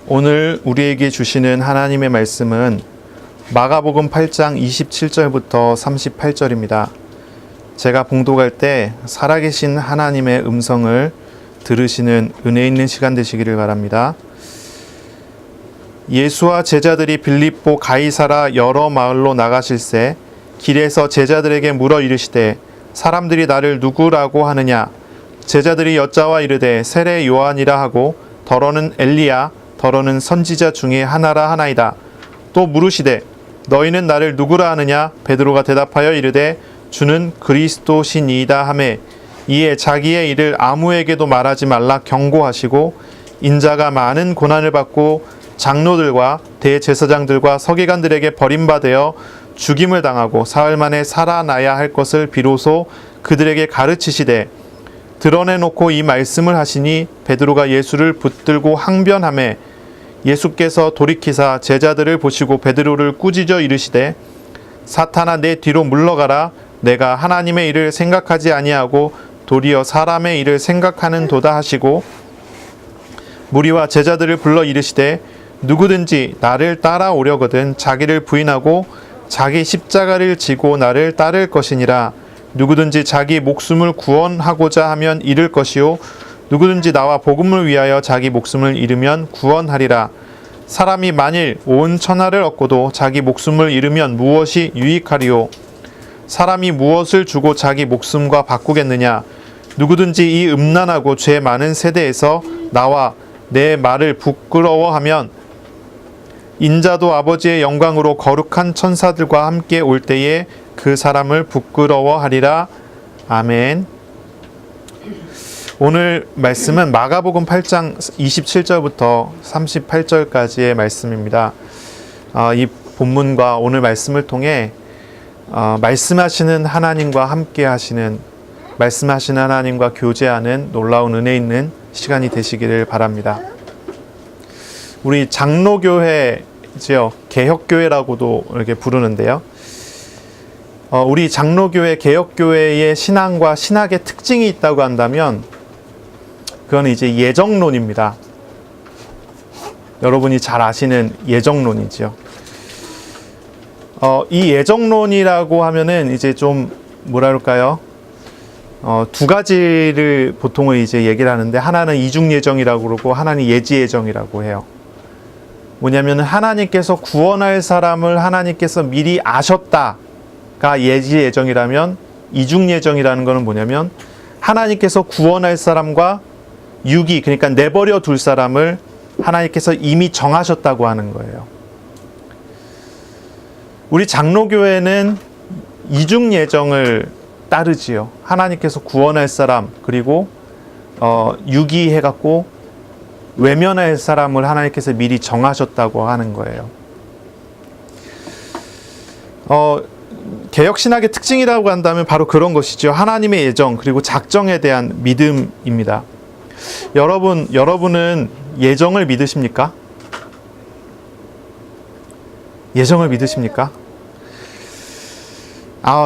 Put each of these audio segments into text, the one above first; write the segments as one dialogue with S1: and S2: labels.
S1: 오늘 우리에게 주시는 하나님의 말씀은 마가복음 8장 27절부터 38절입니다. 제가 봉독할 때 살아계신 하나님의 음성을 들으시는 은혜 있는 시간 되시기를 바랍니다. 예수와 제자들이 빌립보 가이사라 여러 마을로 나가실새 길에서 제자들에게 물어 이르시되 사람들이 나를 누구라고 하느냐? 제자들이 여짜와 이르되 세례 요한이라 하고 더러는 엘리야 더러는 선지자 중에 하나라 하나이다. 또 물으시되 너희는 나를 누구라 하느냐? 베드로가 대답하여 이르되 주는 그리스도시니이다 하매 이에 자기의 일을 아무에게도 말하지 말라 경고하시고 인자가 많은 고난을 받고 장로들과 대제사장들과 서기관들에게 버림받아 죽임을 당하고 사흘 만에 살아나야 할 것을 비로소 그들에게 가르치시되 드러내놓고 이 말씀을 하시니 베드로가 예수를 붙들고 항변하매 예수께서 돌이키사 제자들을 보시고 베드로를 꾸짖어 이르시되 사탄아 내 뒤로 물러가라. 내가 하나님의 일을 생각하지 아니하고 도리어 사람의 일을 생각하는 도다 하시고 무리와 제자들을 불러 이르시되 누구든지 나를 따라오려거든 자기를 부인하고 자기 십자가를 지고 나를 따를 것이니라. 누구든지 자기 목숨을 구원하고자 하면 잃을 것이요 누구든지 나와 복음을 위하여 자기 목숨을 잃으면 구원하리라. 사람이 만일 온 천하를 얻고도 자기 목숨을 잃으면 무엇이 유익하리요? 사람이 무엇을 주고 자기 목숨과 바꾸겠느냐? 누구든지 이 음란하고 죄 많은 세대에서 나와 내 말을 부끄러워하면 인자도 아버지의 영광으로 거룩한 천사들과 함께 올 때에 그 사람을 부끄러워하리라. 아멘. 오늘 말씀은 마가복음 8장 27절부터 38절까지의 말씀입니다. 이 본문과 오늘 말씀을 통해 말씀하시는 하나님과 함께 하시는, 말씀하시는 하나님과 교제하는 놀라운 은혜 있는 시간이 되시기를 바랍니다. 우리 장로교회지요, 개혁교회라고도 이렇게 부르는데요. 우리 장로교회, 개혁교회의 신앙과 신학의 특징이 있다고 한다면 그건 이제 예정론입니다. 여러분이 잘 아시는 예정론이죠. 이 예정론이라고 하면은 이제 좀 뭐랄까요? 두 가지를 보통은 이제 얘기를 하는데 하나는 이중 예정이라고 그러고 하나는 예지 예정이라고 해요. 뭐냐면 하나님께서 구원할 사람을 하나님께서 미리 아셨다가 예지 예정이라면 이중 예정이라는 것은 뭐냐면 하나님께서 구원할 사람과 유기, 그러니까 내버려 둘 사람을 하나님께서 이미 정하셨다고 하는 거예요. 우리 장로교회는 이중 예정을 따르지요. 하나님께서 구원할 사람, 그리고 유기해갖고 외면할 사람을 하나님께서 미리 정하셨다고 하는 거예요. 개혁신학의 특징이라고 한다면 바로 그런 것이죠. 하나님의 예정, 그리고 작정에 대한 믿음입니다. 여러분은 예정을 믿으십니까? 예정을 믿으십니까?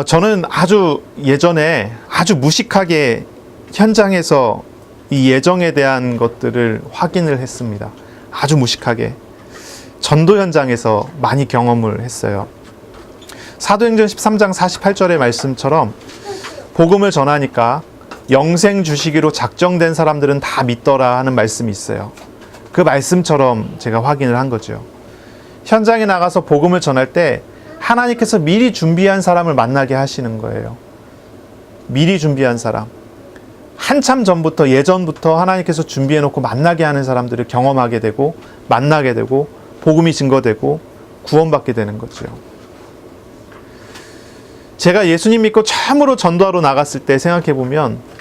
S1: 저는 아주 예전에 아주 무식하게 현장에서 이 예정에 대한 것들을 확인을 했습니다. 아주 무식하게. 전도 현장에서 많이 경험을 했어요. 사도행전 13장 48절의 말씀처럼 복음을 전하니까 영생 주시기로 작정된 사람들은 다 믿더라 하는 말씀이 있어요. 그 말씀처럼 제가 확인을 한 거죠. 현장에 나가서 복음을 전할 때 하나님께서 미리 준비한 사람을 만나게 하시는 거예요. 미리 준비한 사람. 한참 전부터, 예전부터 하나님께서 준비해놓고 만나게 하는 사람들을 경험하게 되고 만나게 되고 복음이 증거되고 구원받게 되는 거죠. 제가 예수님 믿고 처음으로 전도하러 나갔을 때 생각해보면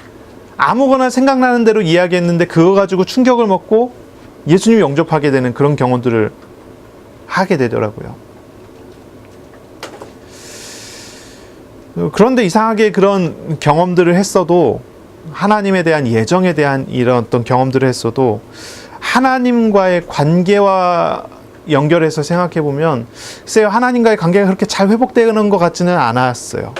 S1: 아무거나 생각나는 대로 이야기했는데 그거 가지고 충격을 먹고 예수님 영접하게 되는 그런 경험들을 하게 되더라고요. 그런데 이상하게 그런 경험들을 했어도 하나님에 대한 예정에 대한 이런 어떤 경험들을 했어도 하나님과의 관계와 연결해서 생각해보면 글쎄요, 하나님과의 관계가 그렇게 잘 회복되는 것 같지는 않았어요.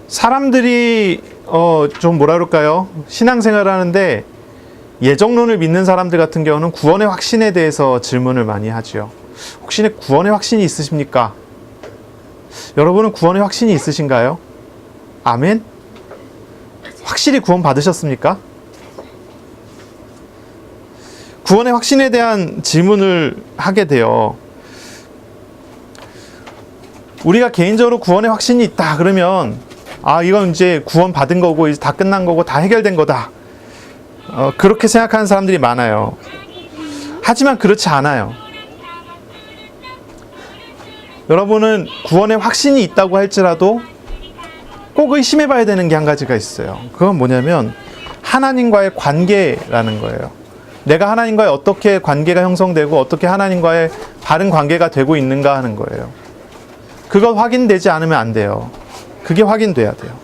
S1: 사람들이 좀 뭐라 그럴까요? 신앙생활을 하는데 예정론을 믿는 사람들 같은 경우는 구원의 확신에 대해서 질문을 많이 하죠. 혹시 구원의 확신이 있으십니까? 여러분은 구원의 확신이 있으신가요? 아멘? 확실히 구원 받으셨습니까? 구원의 확신에 대한 질문을 하게 돼요. 우리가 개인적으로 구원의 확신이 있다 그러면 이건 이제 구원 받은 거고 이제 다 끝난 거고 다 해결된 거다. 그렇게 생각하는 사람들이 많아요. 하지만 그렇지 않아요. 여러분은 구원의 확신이 있다고 할지라도 꼭 의심해 봐야 되는 게 한 가지가 있어요. 그건 뭐냐면 하나님과의 관계라는 거예요. 내가 하나님과의 어떻게 관계가 형성되고 어떻게 하나님과의 바른 관계가 되고 있는가 하는 거예요. 그거 확인되지 않으면 안 돼요. 그게 확인돼야 돼요.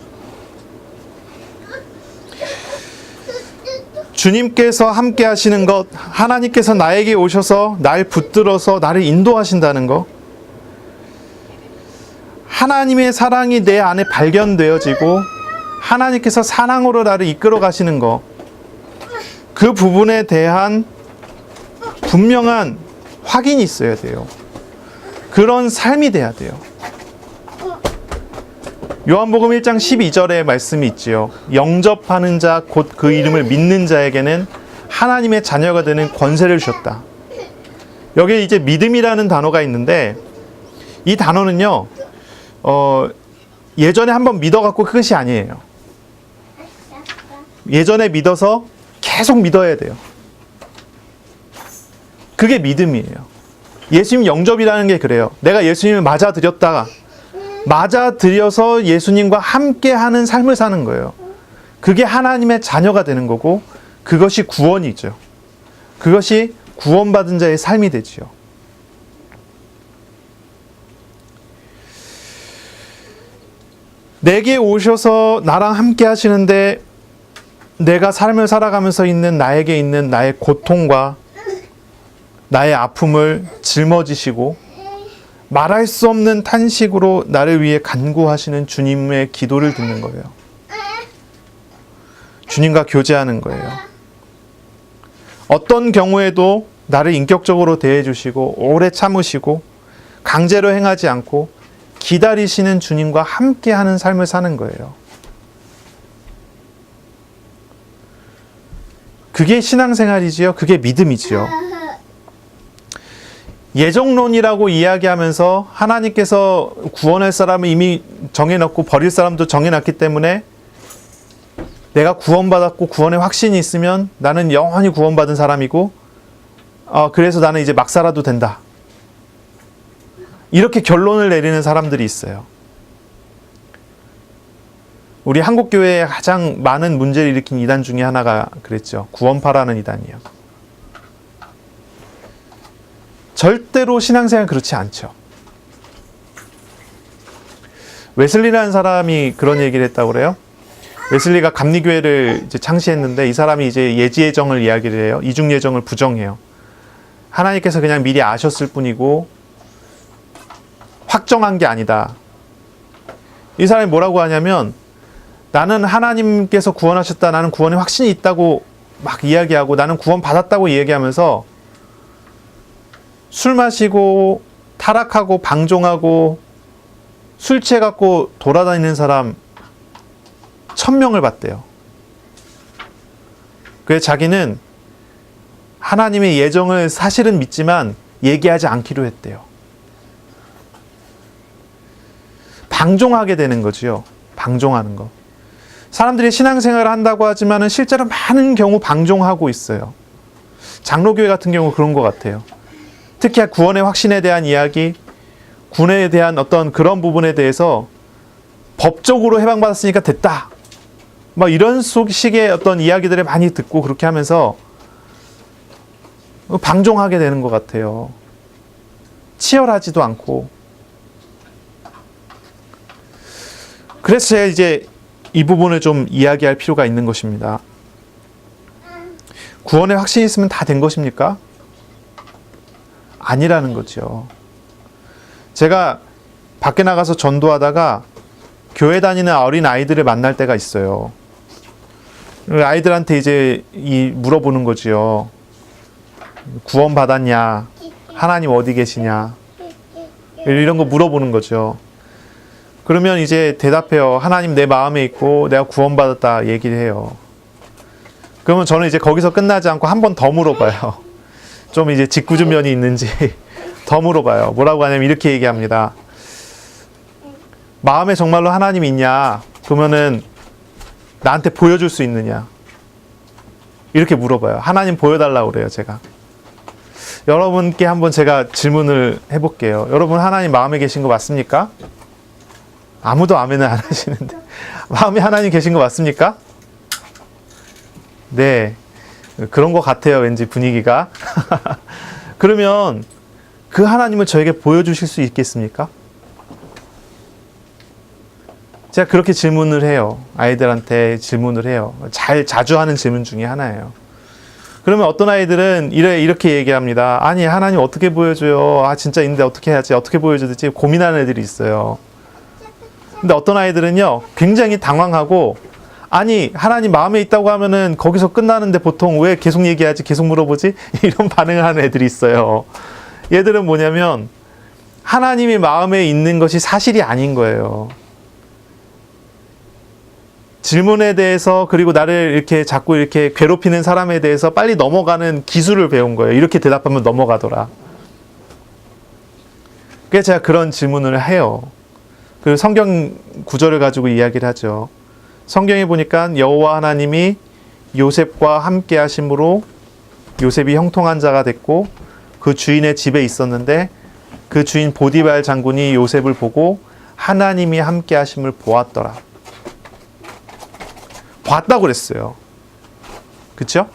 S1: 주님께서 함께 하시는 것, 하나님께서 나에게 오셔서 날 붙들어서 나를 인도하신다는 것, 하나님의 사랑이 내 안에 발견되어지고 하나님께서 사랑으로 나를 이끌어 가시는 것, 그 부분에 대한 분명한 확인이 있어야 돼요. 그런 삶이 돼야 돼요. 요한복음 1장 12절에 말씀이 있지요. 영접하는 자 곧 그 이름을 믿는 자에게는 하나님의 자녀가 되는 권세를 주셨다. 여기에 이제 믿음이라는 단어가 있는데 이 단어는요. 예전에 한번 믿어갖고 그것이 아니에요. 예전에 믿어서 계속 믿어야 돼요. 그게 믿음이에요. 예수님 영접이라는 게 그래요. 내가 예수님을 맞아들여서 예수님과 함께하는 삶을 사는 거예요. 그게 하나님의 자녀가 되는 거고 그것이 구원이죠. 그것이 구원받은 자의 삶이 되지요. 내게 오셔서 나랑 함께 하시는데 내가 삶을 살아가면서 있는 나에게 있는 나의 고통과 나의 아픔을 짊어지시고 말할 수 없는 탄식으로 나를 위해 간구하시는 주님의 기도를 듣는 거예요. 주님과 교제하는 거예요. 어떤 경우에도 나를 인격적으로 대해주시고 오래 참으시고 강제로 행하지 않고 기다리시는 주님과 함께하는 삶을 사는 거예요. 그게 신앙생활이지요. 그게 믿음이지요. 예정론이라고 이야기하면서 하나님께서 구원할 사람을 이미 정해놨고 버릴 사람도 정해놨기 때문에 내가 구원받았고 구원의 확신이 있으면 나는 영원히 구원받은 사람이고 그래서 나는 이제 막 살아도 된다. 이렇게 결론을 내리는 사람들이 있어요. 우리 한국교회에 가장 많은 문제를 일으킨 이단 중에 하나가 그랬죠. 구원파라는 이단이에요. 절대로 신앙생활 그렇지 않죠. 웨슬리라는 사람이 그런 얘기를 했다고 그래요. 웨슬리가 감리교회를 이제 창시했는데 이 사람이 이제 예지예정을 이야기를 해요. 이중예정을 부정해요. 하나님께서 그냥 미리 아셨을 뿐이고 확정한 게 아니다. 이 사람이 뭐라고 하냐면 나는 하나님께서 구원하셨다. 나는 구원의 확신이 있다고 막 이야기하고 나는 구원 받았다고 이야기하면서 술 마시고 타락하고 방종하고 술 취해갖고 돌아다니는 사람 1000명을 봤대요. 그래서 자기는 하나님의 예정을 사실은 믿지만 얘기하지 않기로 했대요. 방종하게 되는 거지요. 방종하는 거. 사람들이 신앙생활을 한다고 하지만 실제로 많은 경우 방종하고 있어요. 장로교회 같은 경우 그런 것 같아요. 특히 구원의 확신에 대한 이야기, 구원에 대한 어떤 그런 부분에 대해서 법적으로 해방받았으니까 됐다. 막 이런 식의 어떤 이야기들을 많이 듣고 그렇게 하면서 방종하게 되는 것 같아요. 치열하지도 않고. 그래서 제가 이제 이 부분을 좀 이야기할 필요가 있는 것입니다. 구원의 확신이 있으면 다 된 것입니까? 아니라는 거죠. 제가 밖에 나가서 전도하다가 교회 다니는 어린 아이들을 만날 때가 있어요. 아이들한테 이제 물어보는 거지요. 구원 받았냐? 하나님 어디 계시냐? 이런 거 물어보는 거죠. 그러면 이제 대답해요. 하나님 내 마음에 있고 내가 구원받았다 얘기를 해요. 그러면 저는 이제 거기서 끝나지 않고 한 번 더 물어봐요. 좀 이제 짓궂은 면이 있는지 더 물어봐요. 뭐라고 하냐면 이렇게 얘기합니다. 마음에 정말로 하나님이 있냐? 그러면은 나한테 보여줄 수 있느냐? 이렇게 물어봐요. 하나님 보여달라고 그래요, 제가. 여러분께 한번 제가 질문을 해볼게요. 여러분 하나님 마음에 계신 거 맞습니까? 아무도 아멘을 안 하시는데. 마음에 하나님 계신 거 맞습니까? 네. 그런 것 같아요, 왠지 분위기가. 그러면 그 하나님을 저에게 보여주실 수 있겠습니까? 제가 그렇게 질문을 해요. 아이들한테 질문을 해요. 자주 하는 질문 중에 하나예요. 그러면 어떤 아이들은 이렇게 얘기합니다. 아니, 하나님 어떻게 보여줘요? 아, 진짜 있는데 어떻게 해야지? 어떻게 보여줘야 되지? 고민하는 애들이 있어요. 근데 어떤 아이들은요, 굉장히 당황하고, 아니, 하나님 마음에 있다고 하면은 거기서 끝나는데 보통 왜 계속 얘기하지? 계속 물어보지? 이런 반응을 하는 애들이 있어요. 얘들은 뭐냐면, 하나님이 마음에 있는 것이 사실이 아닌 거예요. 질문에 대해서, 그리고 나를 이렇게 자꾸 이렇게 괴롭히는 사람에 대해서 빨리 넘어가는 기술을 배운 거예요. 이렇게 대답하면 넘어가더라. 그래서 제가 그런 질문을 해요. 그 성경 구절을 가지고 이야기를 하죠. 성경에 보니까 여호와 하나님이 요셉과 함께 하심으로 요셉이 형통한 자가 됐고 그 주인의 집에 있었는데 그 주인 보디발 장군이 요셉을 보고 하나님이 함께 하심을 보았더라. 봤다고 그랬어요. 그렇죠?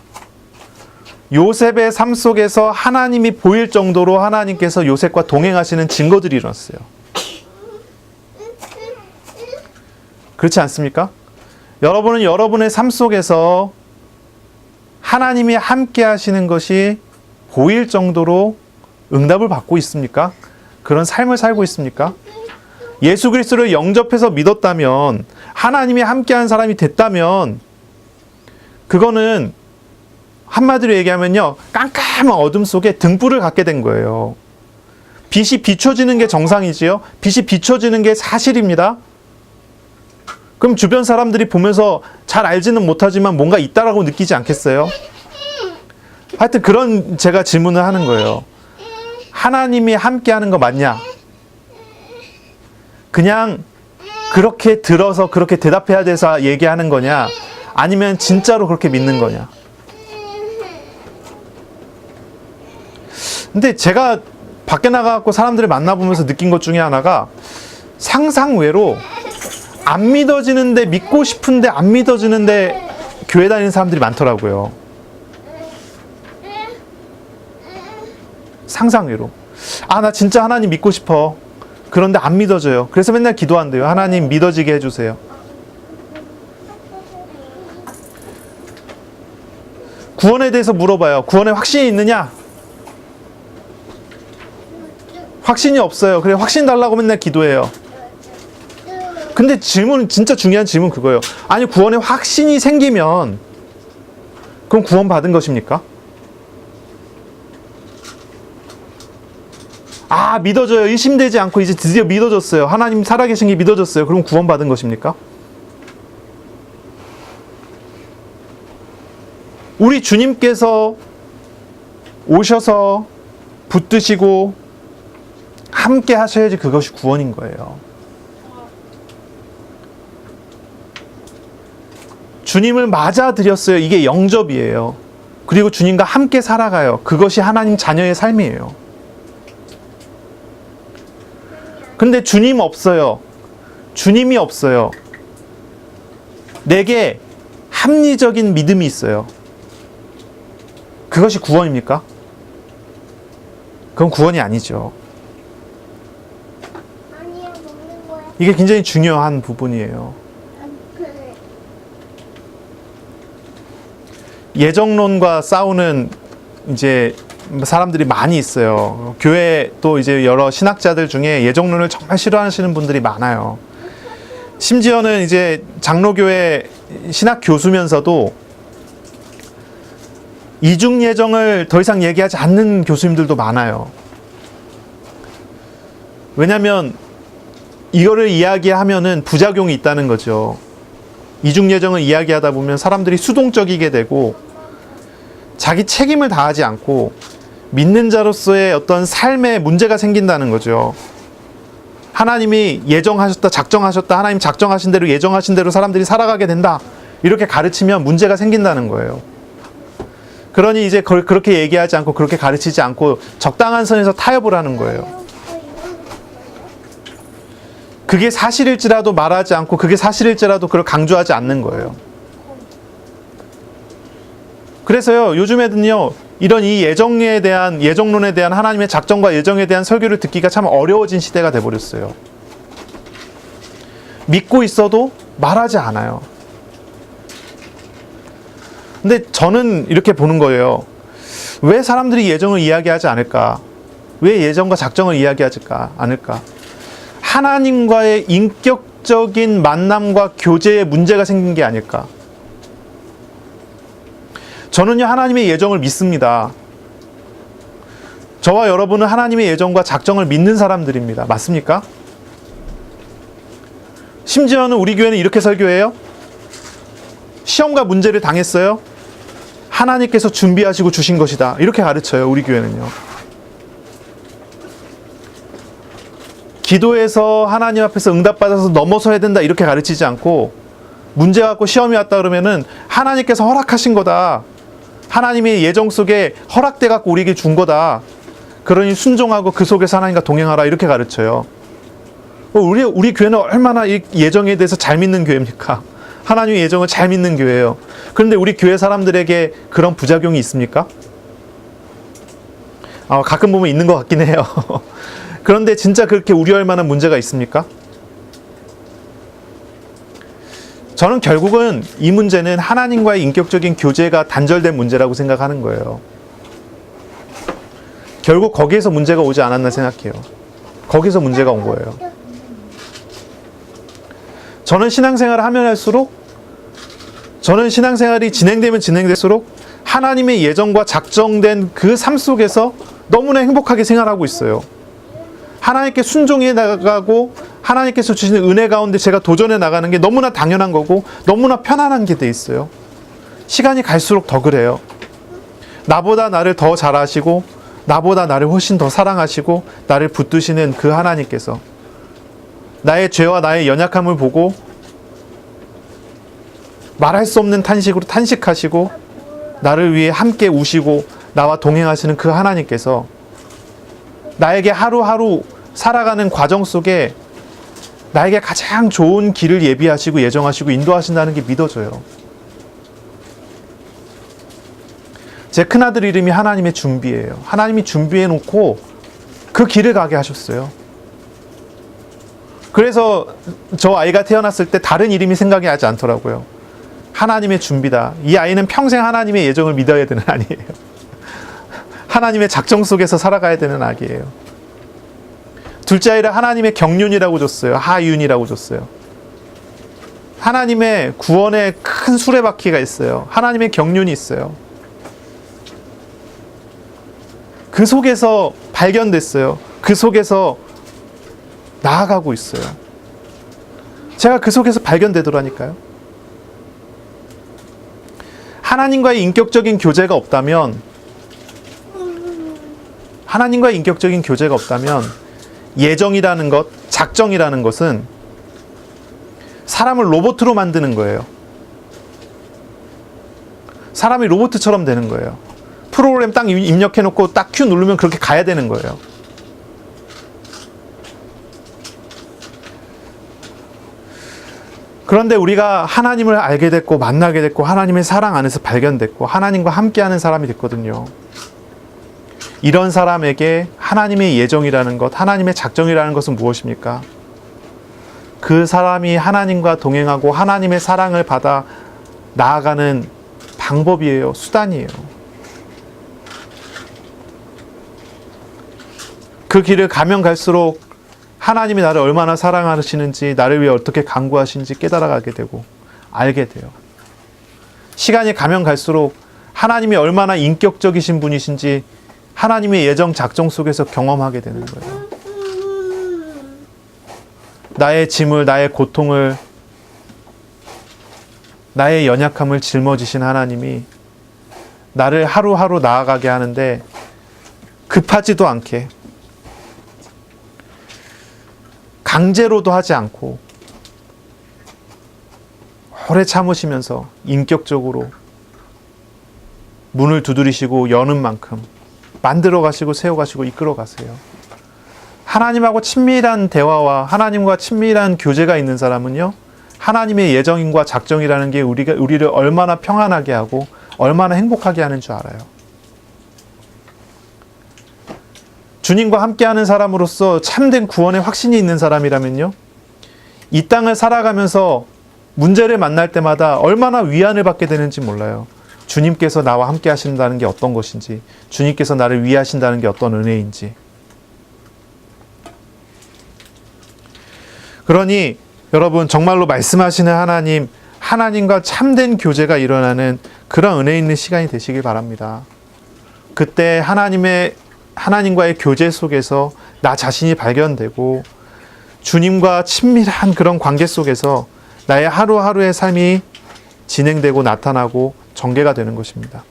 S1: 요셉의 삶 속에서 하나님이 보일 정도로 하나님께서 요셉과 동행하시는 증거들이 일어났어요. 그렇지 않습니까? 여러분은 여러분의 삶 속에서 하나님이 함께 하시는 것이 보일 정도로 응답을 받고 있습니까? 그런 삶을 살고 있습니까? 예수 그리스도를 영접해서 믿었다면, 하나님이 함께한 사람이 됐다면, 그거는 한마디로 얘기하면요, 깜깜한 어둠 속에 등불을 갖게 된 거예요. 빛이 비춰지는 게 정상이지요. 빛이 비춰지는 게 사실입니다. 그럼 주변 사람들이 보면서 잘 알지는 못하지만 뭔가 있다라고 느끼지 않겠어요? 하여튼 그런 제가 질문을 하는 거예요. 하나님이 함께하는 거 맞냐? 그냥 그렇게 들어서 그렇게 대답해야 돼서 얘기하는 거냐? 아니면 진짜로 그렇게 믿는 거냐? 근데 제가 밖에 나가서 사람들을 만나보면서 느낀 것 중에 하나가 상상외로 안 믿어지는데 믿고 싶은데 안 믿어지는데 교회 다니는 사람들이 많더라고요. 상상외로. 아, 나 진짜 하나님 믿고 싶어. 그런데 안 믿어져요. 그래서 맨날 기도한대요. 하나님 믿어지게 해주세요. 구원에 대해서 물어봐요. 구원에 확신이 있느냐? 확신이 없어요. 그래, 확신 달라고 맨날 기도해요. 근데 질문, 진짜 중요한 질문 그거예요. 아니, 구원에 확신이 생기면 그럼 구원 받은 것입니까? 아, 믿어져요. 의심되지 않고 이제 드디어 믿어졌어요. 하나님 살아계신 게 믿어졌어요. 그럼 구원 받은 것입니까? 우리 주님께서 오셔서 붙드시고 함께 하셔야지 그것이 구원인 거예요. 주님을 맞아들였어요. 이게 영접이에요. 그리고 주님과 함께 살아가요. 그것이 하나님 자녀의 삶이에요. 근데 주님 없어요. 주님이 없어요. 내게 합리적인 믿음이 있어요. 그것이 구원입니까? 그건 구원이 아니죠. 이게 굉장히 중요한 부분이에요. 예정론과 싸우는 이제 사람들이 많이 있어요. 교회 또 이제 여러 신학자들 중에 예정론을 정말 싫어하시는 분들이 많아요. 심지어는 이제 장로교회 신학 교수면서도 이중 예정을 더 이상 얘기하지 않는 교수님들도 많아요. 왜냐하면 이거를 이야기하면은 부작용이 있다는 거죠. 이중 예정을 이야기하다 보면 사람들이 수동적이게 되고 자기 책임을 다하지 않고 믿는 자로서의 어떤 삶에 문제가 생긴다는 거죠. 하나님이 예정하셨다, 작정하셨다, 하나님 작정하신 대로 예정하신 대로 사람들이 살아가게 된다, 이렇게 가르치면 문제가 생긴다는 거예요. 그러니 이제 그렇게 얘기하지 않고 그렇게 가르치지 않고 적당한 선에서 타협을 하는 거예요. 그게 사실일지라도 말하지 않고 그게 사실일지라도 그걸 강조하지 않는 거예요. 그래서요, 요즘에는요, 이런 이 예정론에 대한 하나님의 작정과 예정에 대한 설교를 듣기가 참 어려워진 시대가 돼버렸어요. 믿고 있어도 말하지 않아요. 근데 저는 이렇게 보는 거예요. 왜 사람들이 예정을 이야기하지 않을까? 왜 예정과 작정을 이야기하지 않을까? 하나님과의 인격적인 만남과 교제에 문제가 생긴 게 아닐까? 저는요, 하나님의 예정을 믿습니다. 저와 여러분은 하나님의 예정과 작정을 믿는 사람들입니다. 맞습니까? 심지어는 우리 교회는 이렇게 설교해요. 시험과 문제를 당했어요. 하나님께서 준비하시고 주신 것이다, 이렇게 가르쳐요, 우리 교회는요. 기도해서 하나님 앞에서 응답받아서 넘어서야 된다, 이렇게 가르치지 않고, 문제 갖고 시험이 왔다 그러면은 하나님께서 허락하신 거다, 하나님의 예정 속에 허락돼 갖고 우리에게 준 거다, 그러니 순종하고 그 속에서 하나님과 동행하라, 이렇게 가르쳐요. 우리 교회는 얼마나 이 예정에 대해서 잘 믿는 교회입니까? 하나님의 예정을 잘 믿는 교회예요. 그런데 우리 교회 사람들에게 그런 부작용이 있습니까? 가끔 보면 있는 것 같긴 해요. 그런데 진짜 그렇게 우려할 만한 문제가 있습니까? 저는 결국은 이 문제는 하나님과의 인격적인 교제가 단절된 문제라고 생각하는 거예요. 결국 거기에서 문제가 오지 않았나 생각해요. 거기서 문제가 온 거예요. 저는 신앙생활을 하면 할수록, 저는 신앙생활이 진행되면 진행될수록 하나님의 예정과 작정된 그 삶 속에서 너무나 행복하게 생활하고 있어요. 하나님께 순종해 나가고 하나님께서 주시는 은혜 가운데 제가 도전해 나가는 게 너무나 당연한 거고 너무나 편안한 게 돼 있어요. 시간이 갈수록 더 그래요. 나보다 나를 더 잘 아시고 나보다 나를 훨씬 더 사랑하시고 나를 붙드시는 그 하나님께서 나의 죄와 나의 연약함을 보고 말할 수 없는 탄식으로 탄식하시고 나를 위해 함께 우시고 나와 동행하시는 그 하나님께서 나에게 하루하루 살아가는 과정 속에 나에게 가장 좋은 길을 예비하시고 예정하시고 인도하신다는 게 믿어져요. 제 큰아들 이름이 하나님의 준비예요. 하나님이 준비해 놓고 그 길을 가게 하셨어요. 그래서 저 아이가 태어났을 때 다른 이름이 생각이 나지 않더라고요. 하나님의 준비다. 이 아이는 평생 하나님의 예정을 믿어야 되는 아이예요. 하나님의 작정 속에서 살아가야 되는 아기예요. 둘째 아이를 하나님의 경륜이라고 줬어요. 하윤이라고 줬어요. 하나님의 구원의 큰 수레바퀴가 있어요. 하나님의 경륜이 있어요. 그 속에서 발견됐어요. 그 속에서 나아가고 있어요. 제가 그 속에서 발견되더라니까요. 하나님과의 인격적인 교제가 없다면, 하나님과의 인격적인 교제가 없다면 예정이라는 것, 작정이라는 것은 사람을 로봇으로 만드는 거예요. 사람이 로봇처럼 되는 거예요. 프로그램 딱 입력해놓고 딱 큐 누르면 그렇게 가야 되는 거예요. 그런데 우리가 하나님을 알게 됐고 만나게 됐고 하나님의 사랑 안에서 발견됐고 하나님과 함께하는 사람이 됐거든요. 이런 사람에게 하나님의 예정이라는 것, 하나님의 작정이라는 것은 무엇입니까? 그 사람이 하나님과 동행하고 하나님의 사랑을 받아 나아가는 방법이에요. 수단이에요. 그 길을 가면 갈수록 하나님이 나를 얼마나 사랑하시는지, 나를 위해 어떻게 간구하시는지 깨달아가게 되고 알게 돼요. 시간이 가면 갈수록 하나님이 얼마나 인격적이신 분이신지 하나님의 예정 작정 속에서 경험하게 되는 거예요. 나의 짐을, 나의 고통을, 나의 연약함을 짊어지신 하나님이 나를 하루하루 나아가게 하는데 급하지도 않게 강제로도 하지 않고 오래 참으시면서 인격적으로 문을 두드리시고 여는 만큼 만들어 가시고 세워 가시고 이끌어 가세요. 하나님하고 친밀한 대화와 하나님과 친밀한 교제가 있는 사람은요, 하나님의 예정인과 작정이라는 게 우리를 얼마나 평안하게 하고 얼마나 행복하게 하는 줄 알아요. 주님과 함께하는 사람으로서 참된 구원의 확신이 있는 사람이라면요, 이 땅을 살아가면서 문제를 만날 때마다 얼마나 위안을 받게 되는지 몰라요. 주님께서 나와 함께 하신다는 게 어떤 것인지, 주님께서 나를 위하신다는 게 어떤 은혜인지. 그러니 여러분, 정말로 말씀하시는 하나님, 하나님과 참된 교제가 일어나는 그런 은혜 있는 시간이 되시길 바랍니다. 그때 하나님과의 교제 속에서 나 자신이 발견되고 주님과 친밀한 그런 관계 속에서 나의 하루하루의 삶이 진행되고 나타나고 전개가 되는 것입니다.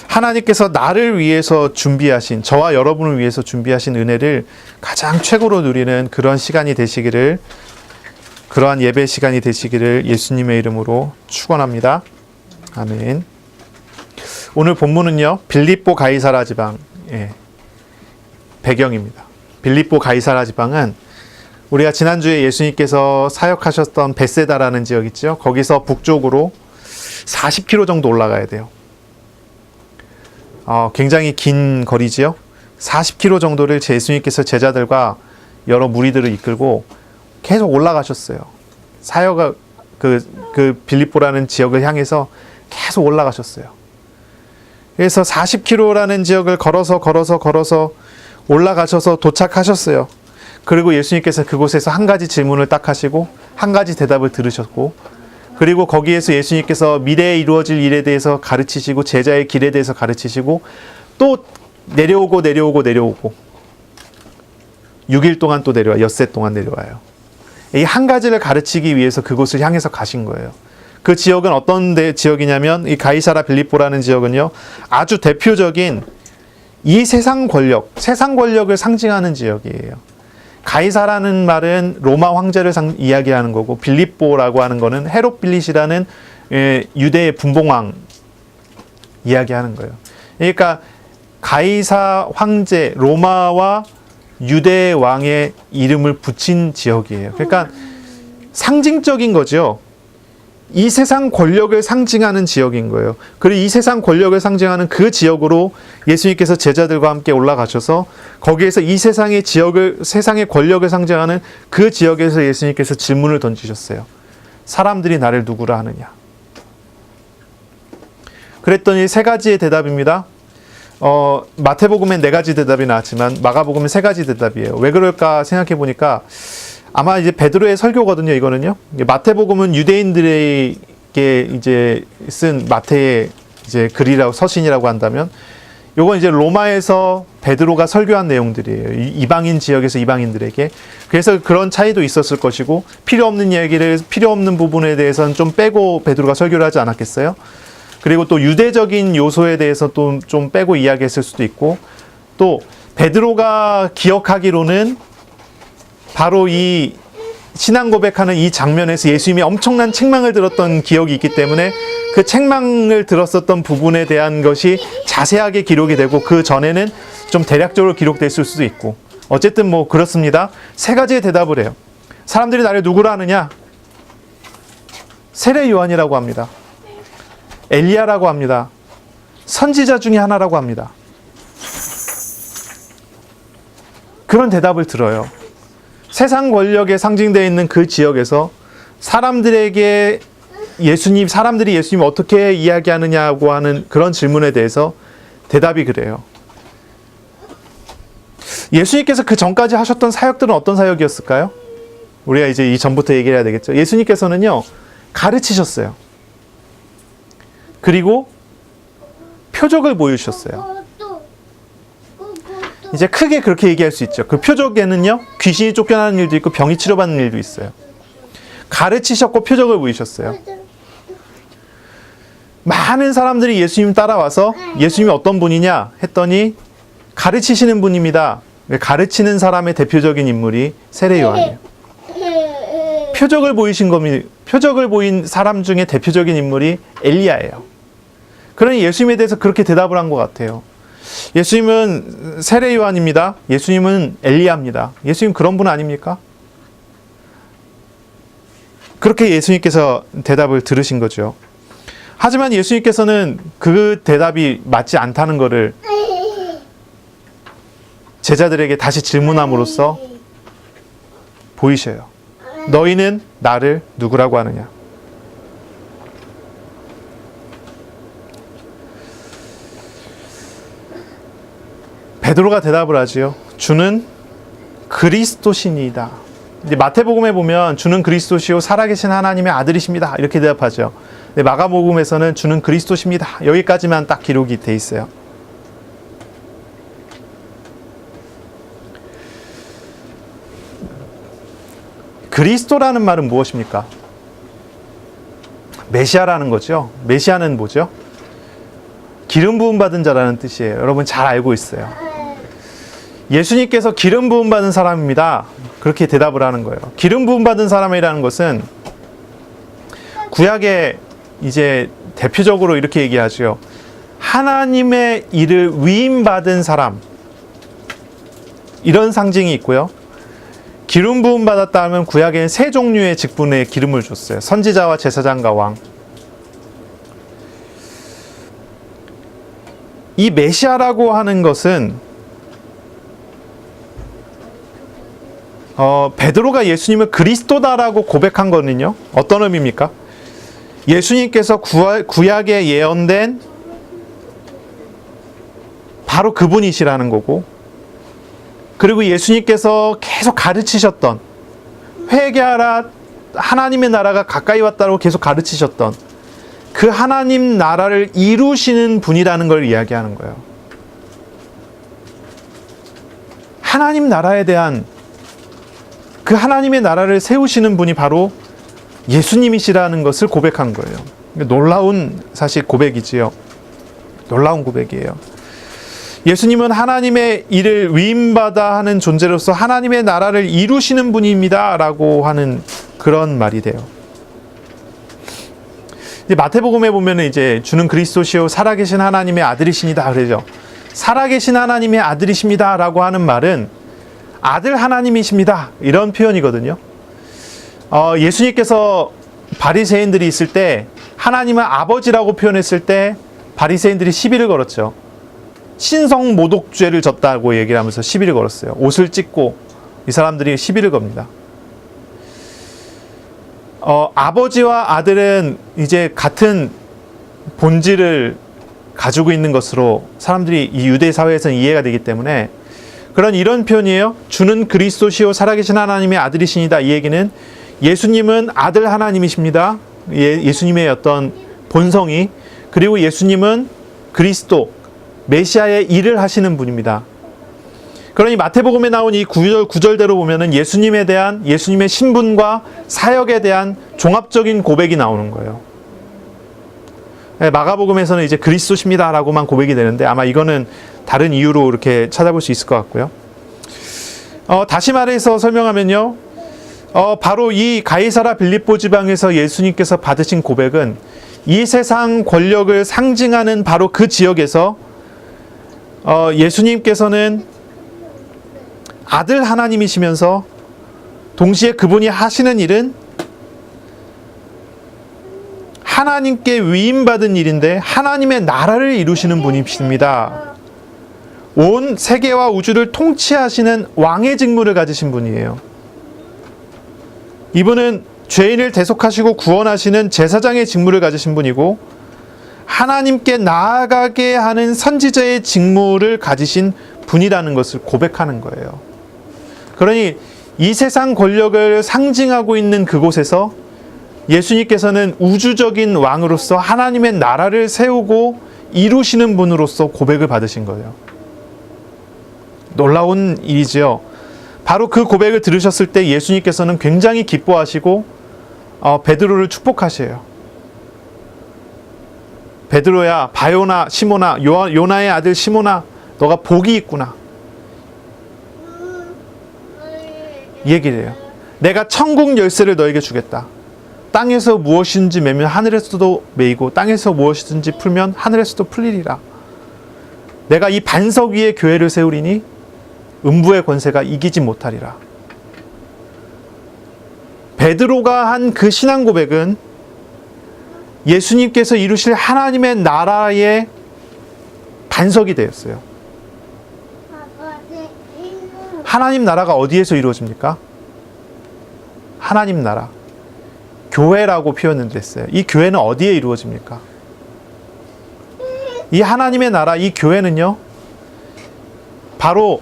S1: 하나님께서 나를 위해서 준비하신, 저와 여러분을 위해서 준비하신 은혜를 가장 최고로 누리는 그런 시간이 되시기를, 그러한 예배 시간이 되시기를 예수님의 이름으로 축원합니다. 아멘. 오늘 본문은요, 빌립보 가이사라 지방 배경입니다. 빌립보 가이사라 지방은 우리가 지난주에 예수님께서 사역하셨던 베세다라는 지역 있죠. 거기서 북쪽으로 40km 정도 올라가야 돼요. 굉장히 긴 거리지요. 40km 정도를 예수님께서 제자들과 여러 무리들을 이끌고 계속 올라가셨어요. 사역가 그 빌립보라는 지역을 향해서 계속 올라가셨어요. 그래서 40km라는 지역을 걸어서 올라가셔서 도착하셨어요. 그리고 예수님께서 그곳에서 한 가지 질문을 딱 하시고 한 가지 대답을 들으셨고, 그리고 거기에서 예수님께서 미래에 이루어질 일에 대해서 가르치시고 제자의 길에 대해서 가르치시고 또 내려오고 6일 동안 또 내려와요. 엿새 동안 내려와요. 이 한 가지를 가르치기 위해서 그곳을 향해서 가신 거예요. 그 지역은 어떤 지역이냐면 이 가이사라 빌립보라는 지역은요, 아주 대표적인 이 세상 권력을 상징하는 지역이에요. 가이사라는 말은 로마 황제를 이야기하는 거고, 빌립보라고 하는 거는 헤롯 빌릿이라는 유대의 분봉왕 이야기하는 거예요. 그러니까 가이사 황제, 로마와 유대 왕의 이름을 붙인 지역이에요. 그러니까 상징적인 거죠. 이 세상 권력을 상징하는 지역인 거예요. 그리고 이 세상 권력을 상징하는 그 지역으로 예수님께서 제자들과 함께 올라가셔서 거기에서 이 세상의 권력을 상징하는 그 지역에서 예수님께서 질문을 던지셨어요. 사람들이 나를 누구라 하느냐? 그랬더니 세 가지의 대답입니다. 마태복음엔 4가지 대답이 나왔지만 마가복음은 3가지 대답이에요. 왜 그럴까 생각해 보니까 아마 이제 베드로의 설교거든요, 이거는요. 마태복음은 유대인들에게 이제 쓴 마태의 이제 글이라고, 서신이라고 한다면, 요건 이제 로마에서 베드로가 설교한 내용들이에요. 이방인 지역에서 이방인들에게. 그래서 그런 차이도 있었을 것이고, 필요 없는 부분에 대해서는 좀 빼고 베드로가 설교를 하지 않았겠어요? 그리고 또 유대적인 요소에 대해서 또 좀 빼고 이야기했을 수도 있고, 또 베드로가 기억하기로는 바로 이 신앙 고백하는 이 장면에서 예수님이 엄청난 책망을 들었던 기억이 있기 때문에 그 책망을 들었었던 부분에 대한 것이 자세하게 기록이 되고, 그 전에는 좀 대략적으로 기록됐을 수도 있고, 어쨌든 뭐 그렇습니다. 3가지의 대답을 해요. 사람들이 나를 누구라 하느냐? 세례 요한이라고 합니다. 엘리야라고 합니다. 선지자 중에 하나라고 합니다. 그런 대답을 들어요. 세상 권력에 상징되어 있는 그 지역에서 사람들이 예수님 어떻게 이야기하느냐고 하는 그런 질문에 대해서 대답이 그래요. 예수님께서 그 전까지 하셨던 사역들은 어떤 사역이었을까요? 우리가 이제 이 전부터 얘기를 해야 되겠죠. 예수님께서는요, 가르치셨어요. 그리고 표적을 보여주셨어요. 이제 크게 그렇게 얘기할 수 있죠. 그 표적에는요, 귀신이 쫓겨나는 일도 있고 병이 치료받는 일도 있어요. 가르치셨고 표적을 보이셨어요. 많은 사람들이 예수님 따라와서 예수님이 어떤 분이냐 했더니 가르치시는 분입니다. 가르치는 사람의 대표적인 인물이 세례 요한이에요. 표적을 보인 사람 중에 대표적인 인물이 엘리야예요. 그러니 예수님에 대해서 그렇게 대답을 한 것 같아요. 예수님은 세례 요한입니다. 예수님은 엘리야입니다. 예수님 그런 분 아닙니까? 그렇게 예수님께서 대답을 들으신 거죠. 하지만 예수님께서는 그 대답이 맞지 않다는 것을 제자들에게 다시 질문함으로써 보이셔요. 너희는 나를 누구라고 하느냐? 베드로가 대답을 하지요. 주는 그리스도시니이다. 이제 마태복음에 보면 주는 그리스도시요 살아계신 하나님의 아들이십니다. 이렇게 대답하죠. 마가복음에서는 주는 그리스도십니다. 여기까지만 딱 기록이 돼 있어요. 그리스도라는 말은 무엇입니까? 메시아라는 거죠. 메시아는 뭐죠? 기름 부음 받은 자라는 뜻이에요. 여러분 잘 알고 있어요. 예수님께서 기름 부음 받은 사람입니다. 그렇게 대답을 하는 거예요. 기름 부음 받은 사람이라는 것은 구약에 이제 대표적으로 이렇게 얘기하죠. 하나님의 일을 위임받은 사람, 이런 상징이 있고요. 기름 부음 받았다 하면 구약에는 세 종류의 직분에 기름을 줬어요. 선지자와 제사장과 왕. 이 메시아라고 하는 것은 베드로가 예수님을 그리스도다라고 고백한 거는요. 어떤 의미입니까? 예수님께서 구약에 예언된 바로 그분이시라는 거고, 그리고 예수님께서 계속 가르치셨던, 회개하라, 하나님의 나라가 가까이 왔다고 계속 가르치셨던 그 하나님 나라를 이루시는 분이라는 걸 이야기하는 거예요. 하나님 나라에 대한 그 하나님의 나라를 세우시는 분이 바로 예수님이시라는 것을 고백한 거예요. 놀라운 사실 고백이지요. 놀라운 고백이에요. 예수님은 하나님의 일을 위임받아 하는 존재로서 하나님의 나라를 이루시는 분입니다 라고 하는 그런 말이 돼요. 이제 마태복음에 보면은 이제 주는 그리스도시요 살아계신 하나님의 아들이시니다 그러죠. 살아계신 하나님의 아들이십니다 라고 하는 말은 아들 하나님이십니다 이런 표현이거든요. 예수님께서 바리새인들이 있을 때 하나님은 아버지라고 표현했을 때 바리새인들이 시비를 걸었죠. 신성 모독죄를 졌다고 얘기를 하면서 시비를 걸었어요. 옷을 찢고 이 사람들이 시비를 겁니다. 아버지와 아들은 이제 같은 본질을 가지고 있는 것으로 사람들이 이 유대 사회에서는 이해가 되기 때문에 이런 표현이에요. 주는 그리스도시요 살아계신 하나님의 아들이시니다. 이 얘기는 예수님은 아들 하나님이십니다. 예수님의 어떤 본성이, 그리고 예수님은 그리스도 메시아의 일을 하시는 분입니다. 그러니 마태복음에 나온 이 구절대로 보면은 예수님에 대한 예수님의 신분과 사역에 대한 종합적인 고백이 나오는 거예요. 마가복음에서는 이제 그리스도십니다라고만 고백이 되는데 아마 이거는 다른 이유로 이렇게 찾아볼 수 있을 것 같고요. 다시 말해서 설명하면요. 바로 이 가이사라 빌립보 지방에서 예수님께서 받으신 고백은 이 세상 권력을 상징하는 바로 그 지역에서 예수님께서는 아들 하나님이시면서 동시에 그분이 하시는 일은 하나님께 위임받은 일인데 하나님의 나라를 이루시는 분이십니다. 온 세계와 우주를 통치하시는 왕의 직무를 가지신 분이에요. 이분은 죄인을 대속하시고 구원하시는 제사장의 직무를 가지신 분이고 하나님께 나아가게 하는 선지자의 직무를 가지신 분이라는 것을 고백하는 거예요. 그러니 이 세상 권력을 상징하고 있는 그곳에서 예수님께서는 우주적인 왕으로서 하나님의 나라를 세우고 이루시는 분으로서 고백을 받으신 거예요. 놀라운 일이죠. 바로 그 고백을 들으셨을 때 예수님께서는 굉장히 기뻐하시고 베드로를 축복하셔요. 베드로야, 바요나, 시모나, 요나의 아들 시모나, 너가 복이 있구나. 이 얘기를 해요. 내가 천국 열쇠를 너에게 주겠다. 땅에서 무엇이든지 매면 하늘에서도 매이고 땅에서 무엇이든지 풀면 하늘에서도 풀리리라. 내가 이 반석 위에 교회를 세우리니 음부의 권세가 이기지 못하리라. 베드로가 한 그 신앙 고백은 예수님께서 이루실 하나님의 나라의 반석이 되었어요. 하나님 나라가 어디에서 이루어집니까? 하나님 나라. 교회라고 표현을 했어요. 이 교회는 어디에 이루어집니까? 이 하나님의 나라, 이 교회는요, 바로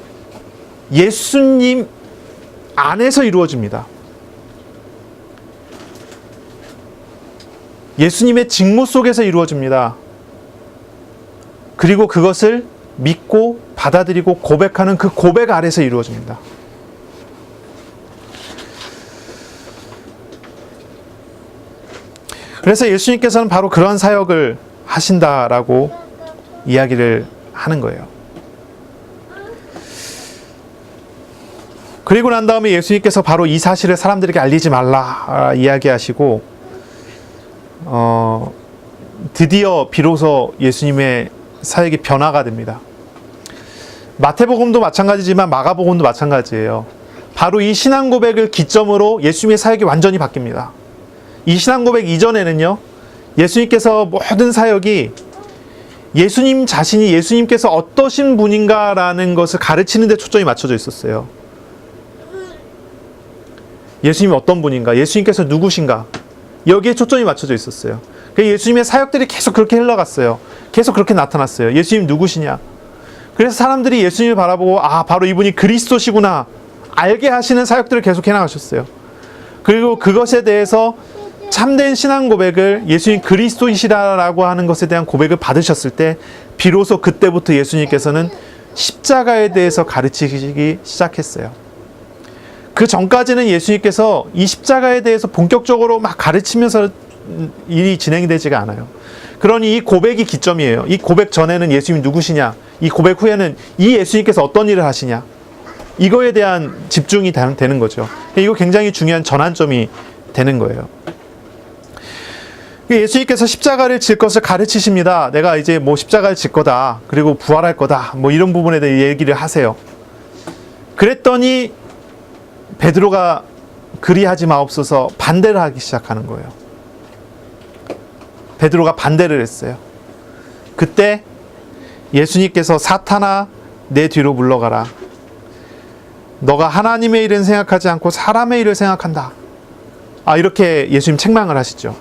S1: 예수님 안에서 이루어집니다. 예수님의 직무 속에서 이루어집니다. 그리고 그것을 믿고 받아들이고 고백하는 그 고백 아래서 이루어집니다. 그래서 예수님께서는 바로 그런 사역을 하신다라고 이야기를 하는 거예요. 그리고 난 다음에 예수님께서 바로 이 사실을 사람들에게 알리지 말라 이야기하시고 드디어 비로소 예수님의 사역이 변화가 됩니다. 마태복음도 마찬가지지만 마가복음도 마찬가지예요. 바로 이 신앙 고백을 기점으로 예수님의 사역이 완전히 바뀝니다. 이 신앙 고백 이전에는요, 예수님께서 모든 사역이 예수님 자신이 예수님께서 어떠신 분인가라는 것을 가르치는 데 초점이 맞춰져 있었어요. 예수님이 어떤 분인가, 예수님께서 누구신가, 여기에 초점이 맞춰져 있었어요. 그래서 예수님의 사역들이 계속 그렇게 흘러갔어요. 계속 그렇게 나타났어요. 예수님 누구시냐. 그래서 사람들이 예수님을 바라보고 바로 이분이 그리스도시구나 알게 하시는 사역들을 계속 해나가셨어요. 그리고 그것에 대해서 참된 신앙 고백을 예수님 그리스도이시라라고 하는 것에 대한 고백을 받으셨을 때 비로소 그때부터 예수님께서는 십자가에 대해서 가르치기 시작했어요. 그 전까지는 예수님께서 이 십자가에 대해서 본격적으로 막 가르치면서 일이 진행되지가 않아요. 그러니 이 고백이 기점이에요. 이 고백 전에는 예수님이 누구시냐, 이 고백 후에는 이 예수님께서 어떤 일을 하시냐, 이거에 대한 집중이 되는 거죠. 이거 굉장히 중요한 전환점이 되는 거예요. 예수님께서 십자가를 질 것을 가르치십니다. 내가 이제 십자가를 질 거다, 그리고 부활할 거다, 이런 부분에 대해 얘기를 하세요. 그랬더니 베드로가 그리하지 마옵소서 반대를 하기 시작하는 거예요. 베드로가 반대를 했어요. 그때 예수님께서 사탄아 내 뒤로 물러가라. 너가 하나님의 일은 생각하지 않고 사람의 일을 생각한다. 이렇게 예수님 책망을 하시죠.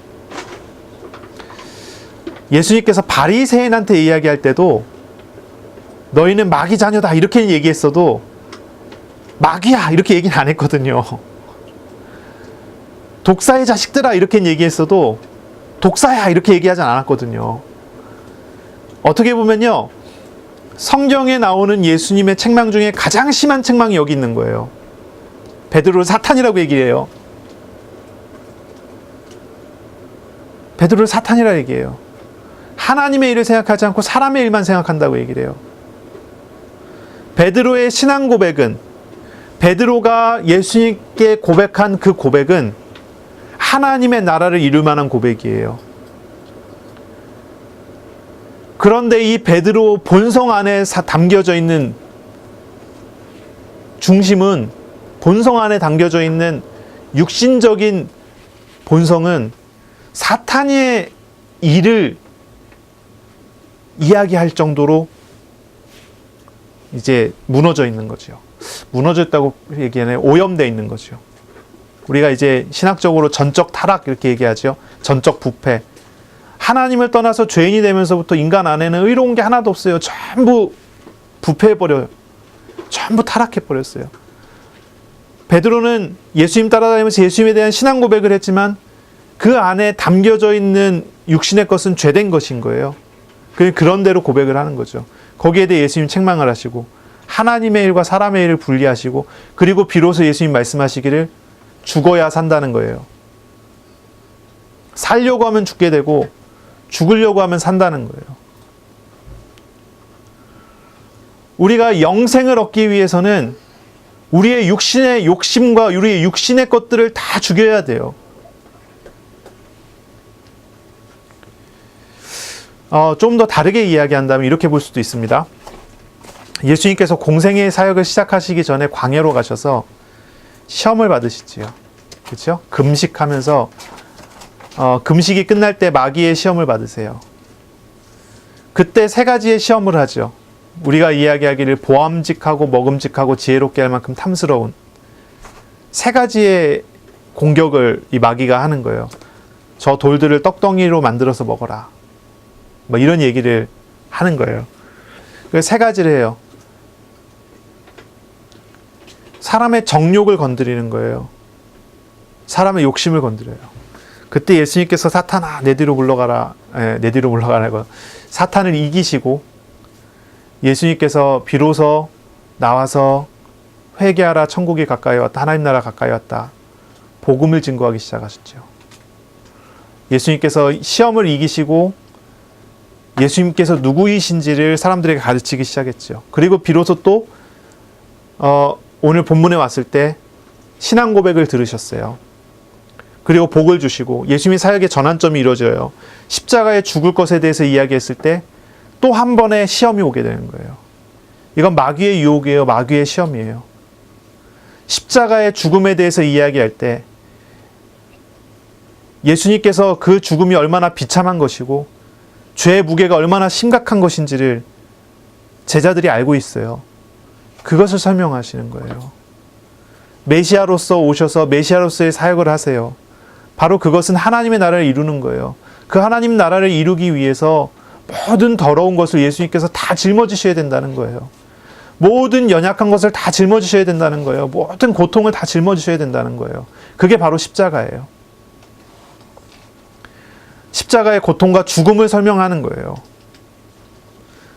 S1: 예수님께서 바리새인한테 이야기할 때도 너희는 마귀 자녀다 이렇게 얘기했어도 마귀야 이렇게 얘기는 안 했거든요. 독사의 자식들아 이렇게 얘기했어도 독사야 이렇게 얘기하지 않았거든요. 어떻게 보면요, 성경에 나오는 예수님의 책망 중에 가장 심한 책망이 여기 있는 거예요. 베드로를 사탄이라고 얘기해요. 베드로를 사탄이라고 얘기해요. 하나님의 일을 생각하지 않고 사람의 일만 생각한다고 얘기를 해요. 베드로의 신앙 고백은, 베드로가 예수님께 고백한 그 고백은 하나님의 나라를 이룰 만한 고백이에요. 그런데 이 베드로 본성 안에 담겨져 있는 중심은, 본성 안에 담겨져 있는 육신적인 본성은 사탄의 일을 이야기할 정도로 이제 무너져 있는 거죠. 무너졌다고 얘기하네, 오염되어 있는 거죠. 우리가 이제 신학적으로 전적 타락 이렇게 얘기하죠. 전적 부패. 하나님을 떠나서 죄인이 되면서부터 인간 안에는 의로운 게 하나도 없어요. 전부 부패해버려요. 전부 타락해버렸어요. 베드로는 예수님 따라다니면서 예수님에 대한 신앙 고백을 했지만 그 안에 담겨져 있는 육신의 것은 죄된 것인 거예요. 그런 대로 고백을 하는 거죠. 거기에 대해 예수님 책망을 하시고 하나님의 일과 사람의 일을 분리하시고 그리고 비로소 예수님 말씀하시기를 죽어야 산다는 거예요. 살려고 하면 죽게 되고 죽으려고 하면 산다는 거예요. 우리가 영생을 얻기 위해서는 우리의 육신의 욕심과 우리의 육신의 것들을 다 죽여야 돼요. 좀 더 다르게 이야기한다면 이렇게 볼 수도 있습니다. 예수님께서 공생의 사역을 시작하시기 전에 광야로 가셔서 시험을 받으시지요. 그렇죠? 금식하면서 금식이 끝날 때 마귀의 시험을 받으세요. 그때 세 가지의 시험을 하죠. 우리가 이야기하기를 보암직하고 먹음직하고 지혜롭게 할 만큼 탐스러운 세 가지의 공격을 이 마귀가 하는 거예요. 저 돌들을 떡덩이로 만들어서 먹어라. 뭐 이런 얘기를 하는 거예요. 그래서 세 가지를 해요. 사람의 정욕을 건드리는 거예요. 사람의 욕심을 건드려요. 그때 예수님께서 사탄아 내 뒤로 물러가라. 내 뒤로 물러가라고 사탄을 이기시고 예수님께서 비로소 나와서 회개하라 천국이 가까이 왔다. 하나님 나라 가까이 왔다. 복음을 증거하기 시작하셨죠. 예수님께서 시험을 이기시고 예수님께서 누구이신지를 사람들에게 가르치기 시작했죠. 그리고 비로소 또 오늘 본문에 왔을 때 신앙 고백을 들으셨어요. 그리고 복을 주시고 예수님의 사역의 전환점이 이루어져요. 십자가에 죽을 것에 대해서 이야기했을 때 또 한 번의 시험이 오게 되는 거예요. 이건 마귀의 유혹이에요. 마귀의 시험이에요. 십자가의 죽음에 대해서 이야기할 때 예수님께서 그 죽음이 얼마나 비참한 것이고 죄의 무게가 얼마나 심각한 것인지를 제자들이 알고 있어요. 그것을 설명하시는 거예요. 메시아로서 오셔서 메시아로서의 사역을 하세요. 바로 그것은 하나님의 나라를 이루는 거예요. 그 하나님 나라를 이루기 위해서 모든 더러운 것을 예수님께서 다 짊어지셔야 된다는 거예요. 모든 연약한 것을 다 짊어지셔야 된다는 거예요. 모든 고통을 다 짊어지셔야 된다는 거예요. 그게 바로 십자가예요. 십자가의 고통과 죽음을 설명하는 거예요.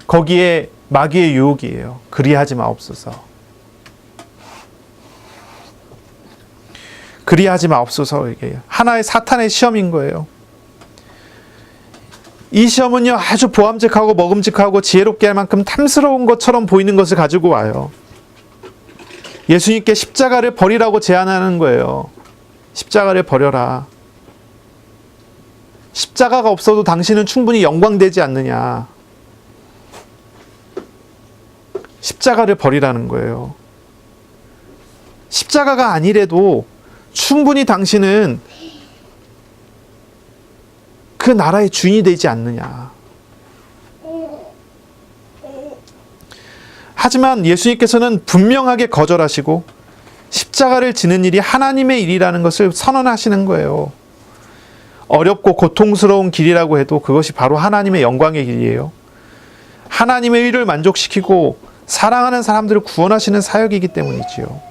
S1: 거기에 마귀의 유혹이에요. 그리하지 마옵소서. 그리하지 마옵소서. 이게 하나의 사탄의 시험인 거예요. 이 시험은요 아주 보암직하고 먹음직하고 지혜롭게 할 만큼 탐스러운 것처럼 보이는 것을 가지고 와요. 예수님께 십자가를 버리라고 제안하는 거예요. 십자가를 버려라. 십자가가 없어도 당신은 충분히 영광되지 않느냐. 십자가를 버리라는 거예요. 십자가가 아니래도 충분히 당신은 그 나라의 주인이 되지 않느냐. 하지만 예수님께서는 분명하게 거절하시고 십자가를 지는 일이 하나님의 일이라는 것을 선언하시는 거예요. 어렵고 고통스러운 길이라고 해도 그것이 바로 하나님의 영광의 길이에요. 하나님의 의를 만족시키고 사랑하는 사람들을 구원하시는 사역이기 때문이지요.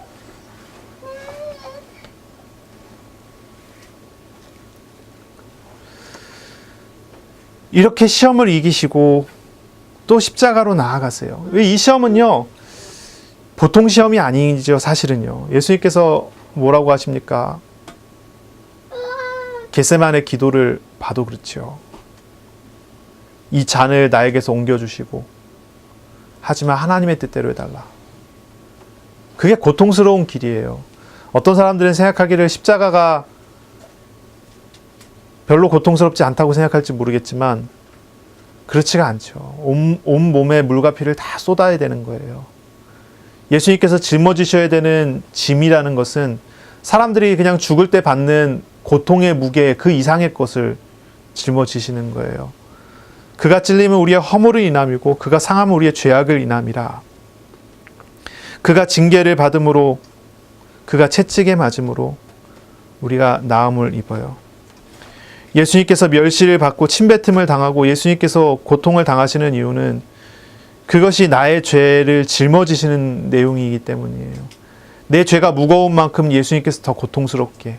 S1: 이렇게 시험을 이기시고 또 십자가로 나아가세요. 이 시험은요 보통 시험이 아니죠. 사실은요. 예수님께서 뭐라고 하십니까? 겟세마네 기도를 봐도 그렇죠. 이 잔을 나에게서 옮겨주시고 하지만 하나님의 뜻대로 해달라. 그게 고통스러운 길이에요. 어떤 사람들은 생각하기를 십자가가 별로 고통스럽지 않다고 생각할지 모르겠지만 그렇지가 않죠. 온 몸에 물과 피를 다 쏟아야 되는 거예요. 예수님께서 짊어지셔야 되는 짐이라는 것은 사람들이 그냥 죽을 때 받는 고통의 무게 그 이상의 것을 짊어지시는 거예요. 그가 찔리면 우리의 허물을 인함이고 그가 상하면 우리의 죄악을 인함이라. 그가 징계를 받음으로 그가 채찍에 맞음으로 우리가 나음을 입어요. 예수님께서 멸시를 받고 침뱉음을 당하고 예수님께서 고통을 당하시는 이유는 그것이 나의 죄를 짊어지시는 내용이기 때문이에요. 내 죄가 무거운 만큼 예수님께서 더 고통스럽게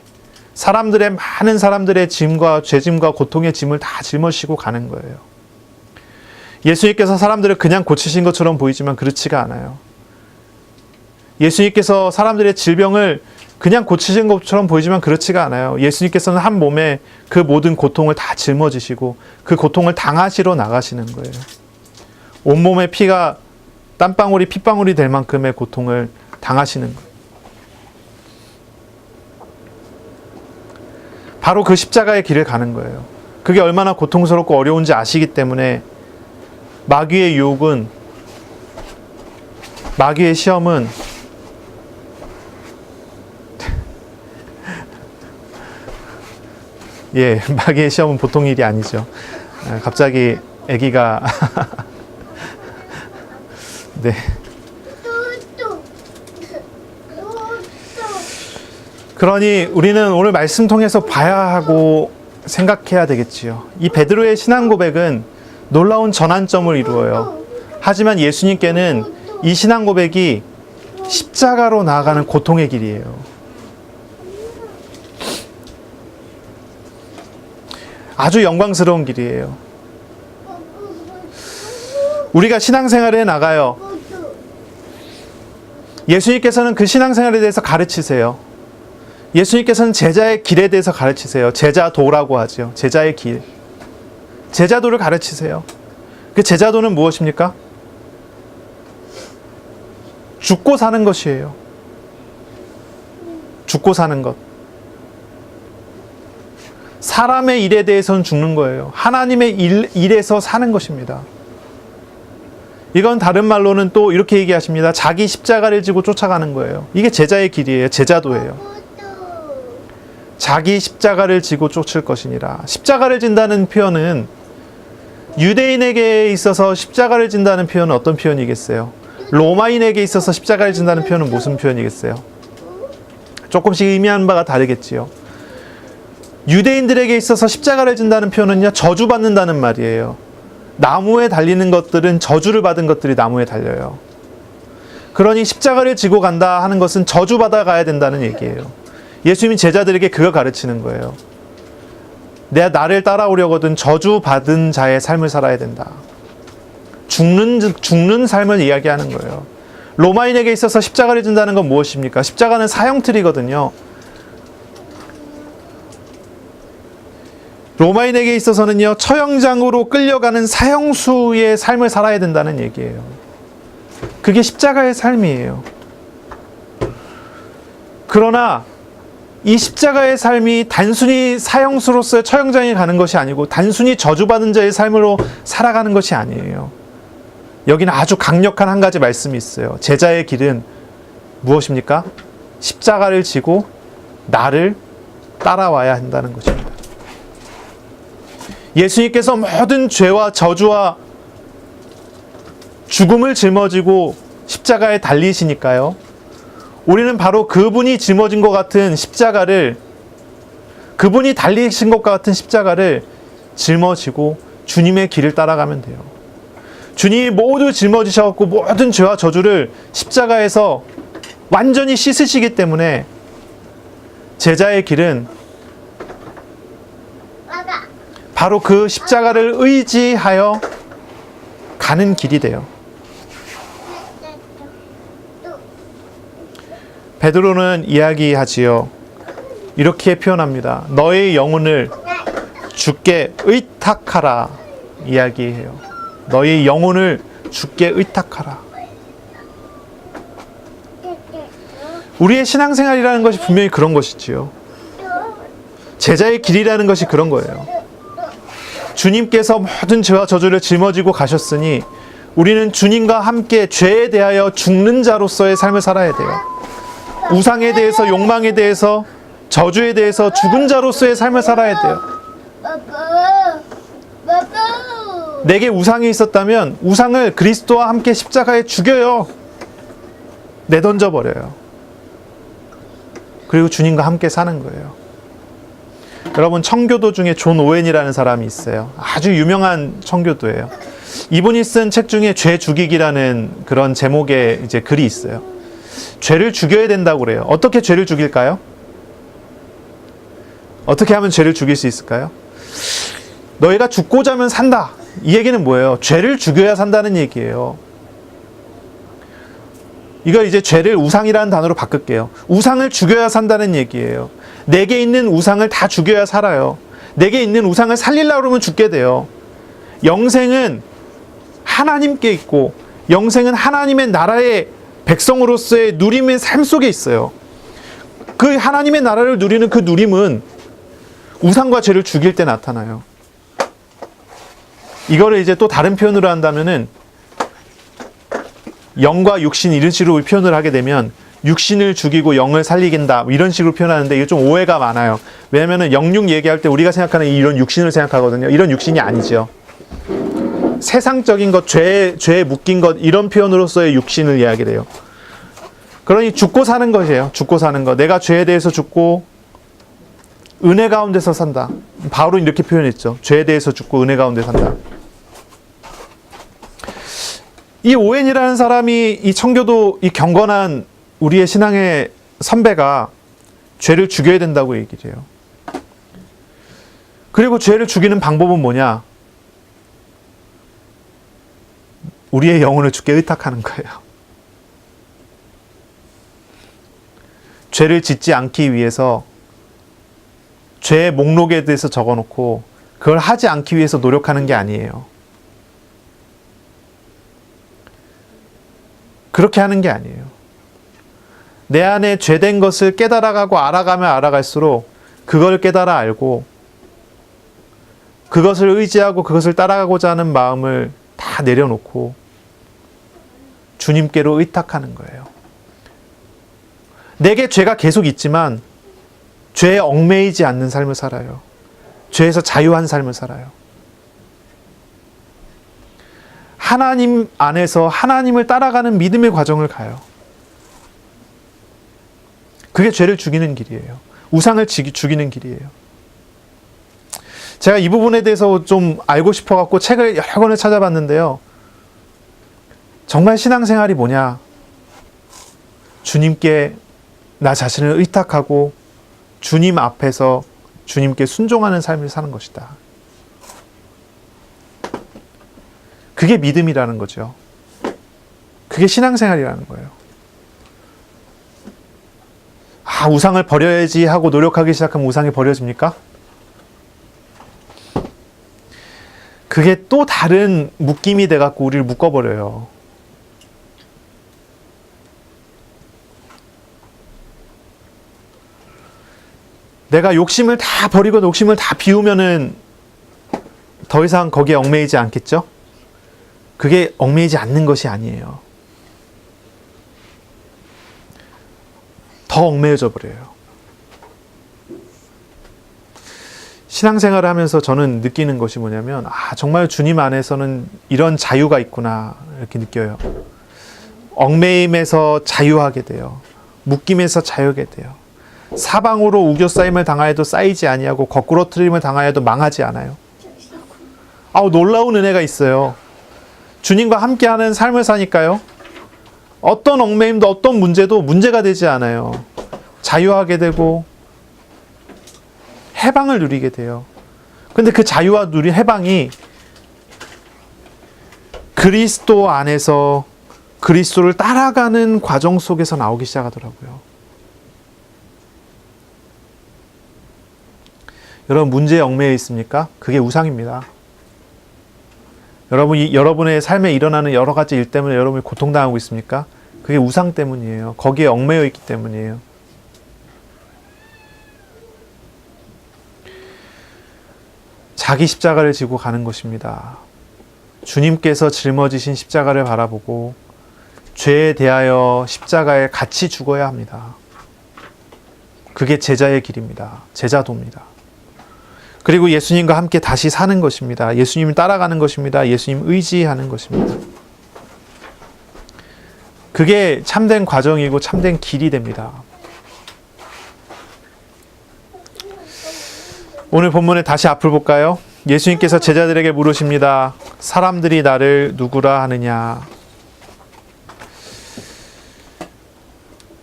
S1: 많은 사람들의 짐과 죄짐과 고통의 짐을 다 짊어지고 가는 거예요. 예수님께서 사람들을 그냥 고치신 것처럼 보이지만 그렇지가 않아요. 예수님께서 사람들의 질병을 그냥 고치신 것처럼 보이지만 그렇지가 않아요. 예수님께서는 한 몸에 그 모든 고통을 다 짊어지시고 그 고통을 당하시러 나가시는 거예요. 온몸에 피가 땀방울이 핏방울이 될 만큼의 고통을 당하시는 거예요. 바로 그 십자가의 길을 가는 거예요. 그게 얼마나 고통스럽고 어려운지 아시기 때문에 마귀의 유혹은, 마귀의 시험은 예, 마귀의 시험은 보통 일이 아니죠. 갑자기 아기가 네. 그러니 우리는 오늘 말씀 통해서 봐야 하고 생각해야 되겠지요. 이 베드로의 신앙 고백은 놀라운 전환점을 이루어요. 하지만 예수님께는 이 신앙 고백이 십자가로 나아가는 고통의 길이에요. 아주 영광스러운 길이에요. 우리가 신앙생활에 나가요. 예수님께서는 그 신앙생활에 대해서 가르치세요. 예수님께서는 제자의 길에 대해서 가르치세요. 제자도라고 하죠. 제자의 길. 제자도를 가르치세요. 그 제자도는 무엇입니까? 죽고 사는 것이에요. 죽고 사는 것. 사람의 일에 대해서는 죽는 거예요. 하나님의 일에서 사는 것입니다. 이건 다른 말로는 또 이렇게 얘기하십니다. 자기 십자가를 지고 쫓아가는 거예요. 이게 제자의 길이에요. 제자도예요. 자기 십자가를 지고 쫓을 것이니라. 십자가를 진다는 표현은, 유대인에게 있어서 십자가를 진다는 표현은 어떤 표현이겠어요? 로마인에게 있어서 십자가를 진다는 표현은 무슨 표현이겠어요? 조금씩 의미하는 바가 다르겠지요. 유대인들에게 있어서 십자가를 진다는 표현은요, 저주받는다는 말이에요. 나무에 달리는 것들은 저주를 받은 것들이 나무에 달려요. 그러니 십자가를 지고 간다 하는 것은 저주받아 가야 된다는 얘기예요. 예수님이 제자들에게 그거 가르치는 거예요. 내가 나를 따라오려거든 저주받은 자의 삶을 살아야 된다. 죽는 삶을 이야기하는 거예요. 로마인에게 있어서 십자가를 진다는 건 무엇입니까? 십자가는 사형틀이거든요. 로마인에게 있어서는요, 처형장으로 끌려가는 사형수의 삶을 살아야 된다는 얘기예요. 그게 십자가의 삶이에요. 그러나 이 십자가의 삶이 단순히 사형수로서의 처형장에 가는 것이 아니고 단순히 저주받은 자의 삶으로 살아가는 것이 아니에요. 여기는 아주 강력한 한 가지 말씀이 있어요. 제자의 길은 무엇입니까? 십자가를 지고 나를 따라와야 한다는 것입니다. 예수님께서 모든 죄와 저주와 죽음을 짊어지고 십자가에 달리시니까요. 우리는 바로 그분이 짊어진 것 같은 십자가를, 그분이 달리신 것과 같은 십자가를 짊어지고 주님의 길을 따라가면 돼요. 주님이 모두 짊어지셔서 모든 죄와 저주를 십자가에서 완전히 씻으시기 때문에 제자의 길은 바로 그 십자가를 의지하여 가는 길이 돼요. 베드로는 이야기하지요. 이렇게 표현합니다. 너의 영혼을 주께 의탁하라 이야기해요. 너의 영혼을 주께 의탁하라. 우리의 신앙생활이라는 것이 분명히 그런 것이지요. 제자의 길이라는 것이 그런 거예요. 주님께서 모든 죄와 저주를 짊어지고 가셨으니 우리는 주님과 함께 죄에 대하여 죽는 자로서의 삶을 살아야 돼요. 우상에 대해서, 욕망에 대해서, 저주에 대해서 죽은 자로서의 삶을 살아야 돼요. 내게 우상이 있었다면 우상을 그리스도와 함께 십자가에 죽여요. 내던져 버려요. 그리고 주님과 함께 사는 거예요. 여러분, 청교도 중에 존 오웬이라는 사람이 있어요. 아주 유명한 청교도예요. 이분이 쓴 책 중에 죄 죽이기라는 그런 제목의 이제 글이 있어요. 죄를 죽여야 된다고 그래요. 어떻게 죄를 죽일까요? 어떻게 하면 죄를 죽일 수 있을까요? 너희가 죽고자 하면 산다. 이 얘기는 뭐예요? 죄를 죽여야 산다는 얘기예요. 이거 이제 죄를 우상이라는 단어로 바꿀게요. 우상을 죽여야 산다는 얘기예요. 내게 있는 우상을 다 죽여야 살아요. 내게 있는 우상을 살리려고 그러면 죽게 돼요. 영생은 하나님께 있고 영생은 하나님의 나라의 백성으로서의 누림의 삶 속에 있어요. 그 하나님의 나라를 누리는 그 누림은 우상과 죄를 죽일 때 나타나요. 이거를 이제 또 다른 표현으로 한다면은 영과 육신 이런 식으로 표현을 하게 되면 육신을 죽이고 영을 살리긴다 이런 식으로 표현하는데 이게 좀 오해가 많아요. 왜냐면은 영육 얘기할 때 우리가 생각하는 이런 육신을 생각하거든요. 이런 육신이 아니죠. 세상적인 것, 죄에 묶인 것 이런 표현으로서의 육신을 이야기를 해요. 그러니 죽고 사는 것이에요. 죽고 사는 것. 내가 죄에 대해서 죽고 은혜 가운데서 산다. 바울은 이렇게 표현했죠. 죄에 대해서 죽고 은혜 가운데 산다. 이 오웬이라는 사람이 이 청교도 이 경건한 우리의 신앙의 선배가 죄를 죽여야 된다고 얘기를 해요. 그리고 죄를 죽이는 방법은 뭐냐? 우리의 영혼을 주께 의탁하는 거예요. 죄를 짓지 않기 위해서 죄의 목록에 대해서 적어놓고 그걸 하지 않기 위해서 노력하는 게 아니에요. 그렇게 하는 게 아니에요. 내 안에 죄된 것을 깨달아가고 알아가면 알아갈수록 그걸 깨달아 알고 그것을 의지하고 그것을 따라가고자 하는 마음을 다 내려놓고 주님께로 의탁하는 거예요. 내게 죄가 계속 있지만 죄에 얽매이지 않는 삶을 살아요. 죄에서 자유한 삶을 살아요. 하나님 안에서 하나님을 따라가는 믿음의 과정을 가요. 그게 죄를 죽이는 길이에요. 우상을 죽이는 길이에요. 제가 이 부분에 대해서 좀 알고 싶어갖고 책을 여러 권을 찾아봤는데요. 정말 신앙생활이 뭐냐? 주님께 나 자신을 의탁하고 주님 앞에서 주님께 순종하는 삶을 사는 것이다. 그게 믿음이라는 거죠. 그게 신앙생활이라는 거예요. 아, 우상을 버려야지 하고 노력하기 시작하면 우상이 버려집니까? 그게 또 다른 묶임이 돼갖고 우리를 묶어버려요. 내가 욕심을 다 버리고 욕심을 다 비우면은 더 이상 거기에 얽매이지 않겠죠? 그게 얽매이지 않는 것이 아니에요. 더 얽매여져 버려요. 신앙생활을 하면서 저는 느끼는 것이 뭐냐면 정말 주님 안에서는 이런 자유가 있구나 이렇게 느껴요. 얽매임에서 자유하게 돼요. 묶임에서 자유하게 돼요. 사방으로 우겨싸임을 당하여도 쌓이지 아니하고 거꾸로 틀림을 당하여도 망하지 않아요. 놀라운 은혜가 있어요. 주님과 함께하는 삶을 사니까요. 어떤 얽매임도 어떤 문제도 문제가 되지 않아요. 자유하게 되고 해방을 누리게 돼요. 근데 그 자유와 해방이 그리스도 안에서 그리스도를 따라가는 과정 속에서 나오기 시작하더라고요. 여러분 문제에 얽매여 있습니까? 그게 우상입니다. 여러분의 삶에 일어나는 여러 가지 일 때문에 여러분이 고통당하고 있습니까? 그게 우상 때문이에요. 거기에 얽매여 있기 때문이에요. 자기 십자가를 지고 가는 것입니다. 주님께서 짊어지신 십자가를 바라보고 죄에 대하여 십자가에 같이 죽어야 합니다. 그게 제자의 길입니다. 제자도입니다. 그리고 예수님과 함께 다시 사는 것입니다. 예수님을 따라가는 것입니다. 예수님 의지하는 것입니다. 그게 참된 과정이고 참된 길이 됩니다. 오늘 본문에 다시 앞을 볼까요? 예수님께서 제자들에게 물으십니다. 사람들이 나를 누구라 하느냐?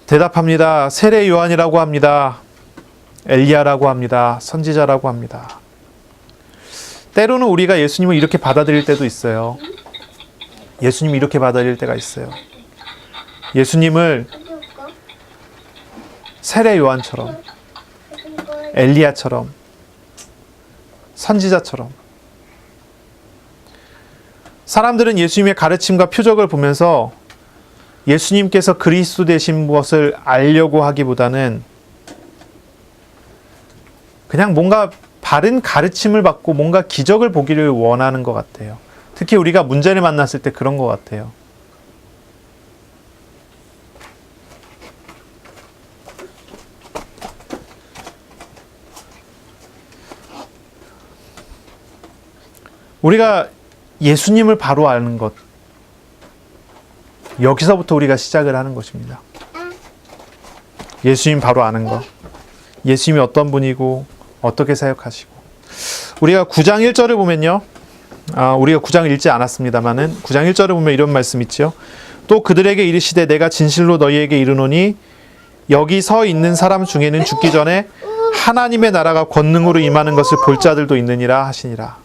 S1: 대답합니다. 세례 요한이라고 합니다. 엘리야라고 합니다. 선지자라고 합니다. 때로는 우리가 예수님을 이렇게 받아들일 때도 있어요. 예수님이 이렇게 받아들일 때가 있어요. 예수님을 세례 요한처럼, 엘리야처럼, 선지자처럼. 사람들은 예수님의 가르침과 표적을 보면서 예수님께서 그리스도 되신 것을 알려고 하기보다는 그냥 뭔가 바른 가르침을 받고 뭔가 기적을 보기를 원하는 것 같아요. 특히 우리가 문제를 만났을 때 그런 것 같아요. 우리가 예수님을 바로 아는 것, 여기서부터 우리가 시작을 하는 것입니다. 예수님 바로 아는 것, 예수님이 어떤 분이고 어떻게 사역하시고. 우리가 9장 1절을 보면요, 우리가 9장을 읽지 않았습니다마는 9장 1절을 보면 이런 말씀 있죠. 또 그들에게 이르시되 내가 진실로 너희에게 이르노니 여기 서 있는 사람 중에는 죽기 전에 하나님의 나라가 권능으로 임하는 것을 볼 자들도 있느니라 하시니라.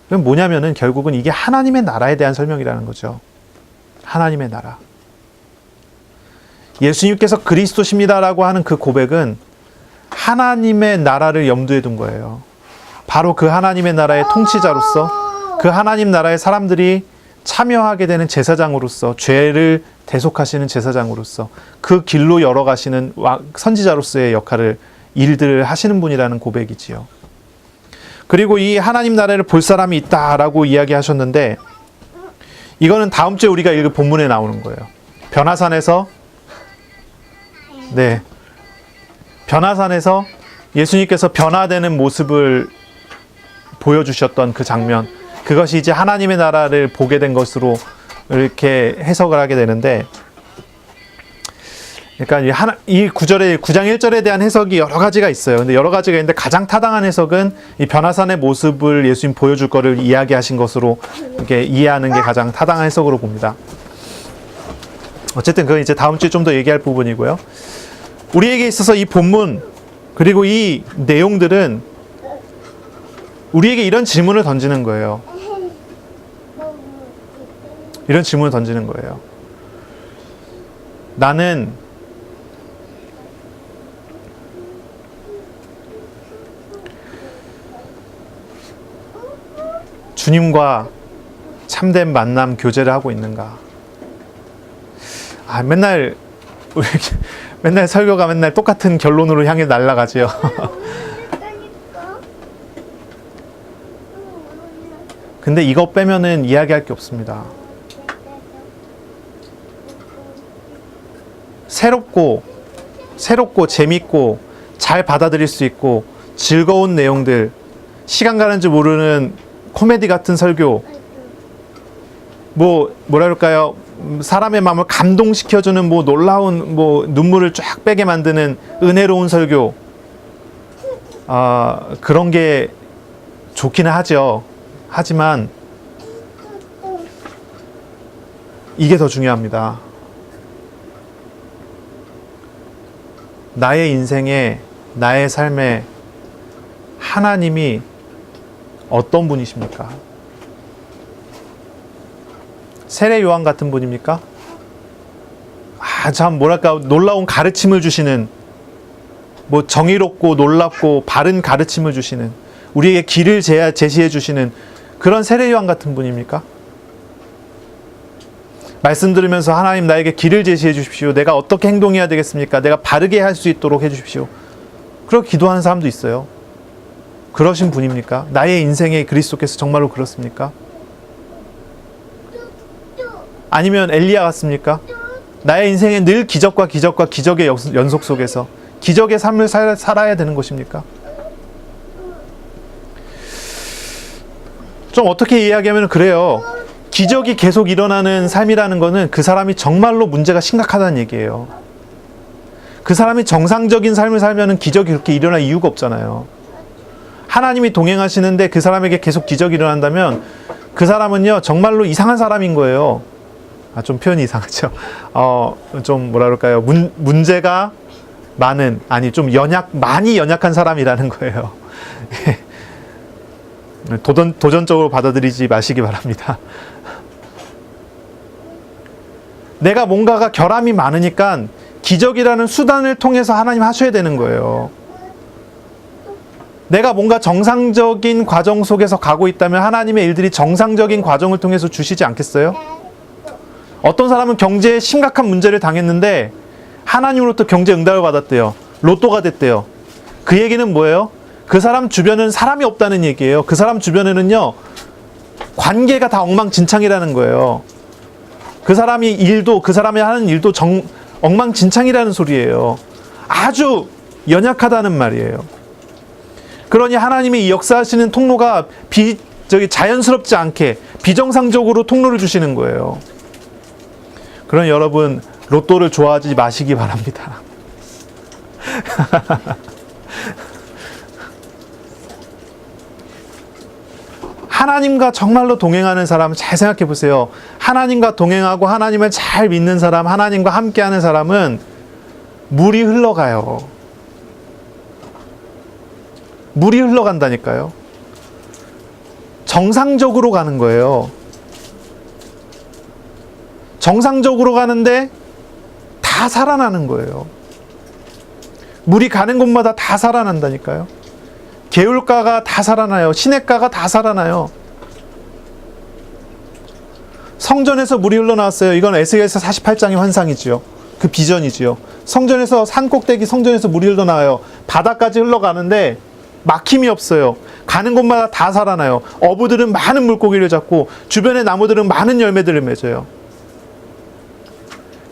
S1: 그럼 뭐냐면은 결국은 이게 하나님의 나라에 대한 설명이라는 거죠. 하나님의 나라. 예수님께서 그리스도십니다라고 하는 그 고백은 하나님의 나라를 염두에 둔 거예요. 바로 그 하나님의 나라의 통치자로서, 그 하나님 나라의 사람들이 참여하게 되는 제사장으로서, 죄를 대속하시는 제사장으로서 그 길로 열어가시는 선지자로서의 역할을, 일들을 하시는 분이라는 고백이지요. 그리고 이 하나님 나라를 볼 사람이 있다라고 이야기하셨는데, 이거는 다음 주에 우리가 읽을 본문에 나오는 거예요. 변화산에서, 변화산에서 예수님께서 변화되는 모습을 보여주셨던 그 장면, 그것이 이제 하나님의 나라를 보게 된 것으로 이렇게 해석을 하게 되는데, 그러니까 이 9장 1절에 대한 해석이 여러 가지가 있어요. 근데 여러 가지가 있는데 가장 타당한 해석은 이 변화산의 모습을 예수님 보여줄 거를 이야기하신 것으로 이렇게 이해하는 게 가장 타당한 해석으로 봅니다. 어쨌든 그건 이제 다음 주에 좀 더 얘기할 부분이고요. 우리에게 있어서 이 본문 그리고 이 내용들은 우리에게 이런 질문을 던지는 거예요. 이런 질문을 던지는 거예요. 나는 주님과 참된 만남 교제를 하고 있는가? 맨날 설교가 맨날 똑같은 결론으로 향해 날아가지요. 근데 이거 빼면은 이야기할 게 없습니다. 새롭고 재밌고 잘 받아들일 수 있고 즐거운 내용들, 시간 가는 줄 모르는 코미디 같은 설교, 뭐랄까요, 사람의 마음을 감동시켜주는 놀라운 눈물을 쫙 빼게 만드는 은혜로운 설교, 그런 게 좋기는 하죠. 하지만 이게 더 중요합니다. 나의 인생에, 나의 삶에 하나님이 어떤 분이십니까? 세례 요한 같은 분입니까? 참 뭐랄까, 놀라운 가르침을 주시는, 정의롭고 놀랍고 바른 가르침을 주시는, 우리에게 길을 제시해 주시는 그런 세례 요한 같은 분입니까? 말씀 들으면서 하나님 나에게 길을 제시해 주십시오. 내가 어떻게 행동해야 되겠습니까? 내가 바르게 할 수 있도록 해 주십시오. 그렇게 기도하는 사람도 있어요. 그러신 분입니까? 나의 인생에 그리스도께서 정말로 그렇습니까? 아니면 엘리야 같습니까? 나의 인생에 늘 기적과 기적의 연속 속에서 기적의 삶을 살아야 되는 것입니까? 좀 어떻게 이야기하면 그래요. 기적이 계속 일어나는 삶이라는 것은 그 사람이 정말로 문제가 심각하다는 얘기예요. 그 사람이 정상적인 삶을 살면 기적이 그렇게 일어날 이유가 없잖아요. 하나님이 동행하시는데 그 사람에게 계속 기적이 일어난다면 그 사람은요 정말로 이상한 사람인 거예요. 좀 표현이 이상하죠. 좀 뭐라 그럴까요? 문제가 많이 연약한 사람이라는 거예요. 도전적으로 받아들이지 마시기 바랍니다. 내가 뭔가가 결함이 많으니까 기적이라는 수단을 통해서 하나님 하셔야 되는 거예요. 내가 뭔가 정상적인 과정 속에서 가고 있다면 하나님의 일들이 정상적인 과정을 통해서 주시지 않겠어요? 어떤 사람은 경제에 심각한 문제를 당했는데 하나님으로부터 경제 응답을 받았대요. 로또가 됐대요. 그 얘기는 뭐예요? 그 사람 주변은 사람이 없다는 얘기예요. 그 사람 주변에는요, 관계가 다 엉망진창이라는 거예요. 그 사람이 하는 일도 엉망진창이라는 소리예요. 아주 연약하다는 말이에요. 그러니 하나님이 이 역사하시는 통로가 자연스럽지 않게 비정상적으로 통로를 주시는 거예요. 그러니 여러분, 로또를 좋아하지 마시기 바랍니다. 하나님과 정말로 동행하는 사람 잘 생각해 보세요. 하나님과 동행하고 하나님을 잘 믿는 사람, 하나님과 함께하는 사람은 물이 흘러가요. 물이 흘러간다니까요. 정상적으로 가는 거예요. 정상적으로 가는데 다 살아나는 거예요. 물이 가는 곳마다 다 살아난다니까요. 개울가가 다 살아나요. 시냇가가 다 살아나요. 성전에서 물이 흘러나왔어요. 이건 에스겔서 48장의 환상이지요. 그 비전이지요. 성전에서 산꼭대기 성전에서 물이 흘러나와요. 바다까지 흘러가는데 막힘이 없어요. 가는 곳마다 다 살아나요. 어부들은 많은 물고기를 잡고 주변의 나무들은 많은 열매들을 맺어요.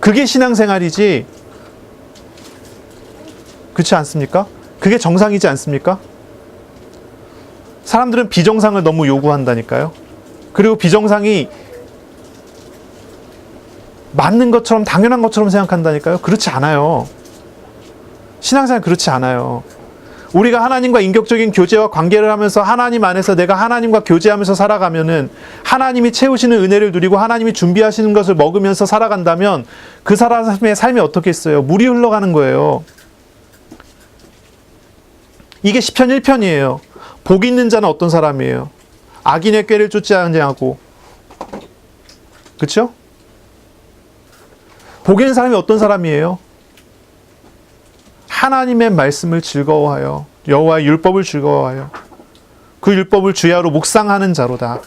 S1: 그게 신앙생활이지, 그렇지 않습니까? 그게 정상이지 않습니까? 사람들은 비정상을 너무 요구한다니까요. 그리고 비정상이 맞는 것처럼 당연한 것처럼 생각한다니까요. 그렇지 않아요. 신앙생활 그렇지 않아요. 우리가 하나님과 인격적인 교제와 관계를 하면서 하나님 안에서 내가 하나님과 교제하면서 살아가면은 하나님이 채우시는 은혜를 누리고 하나님이 준비하시는 것을 먹으면서 살아간다면 그 사람의 삶이 어떻겠어요? 물이 흘러가는 거예요. 이게 시편 1편이에요. 복 있는 자는 어떤 사람이에요? 악인의 꾀를 쫓지 아니하고, 그렇죠? 복 있는 사람이 어떤 사람이에요? 하나님의 말씀을 즐거워하여 여호와의 율법을 즐거워하여 그 율법을 주야로 묵상하는 자로다.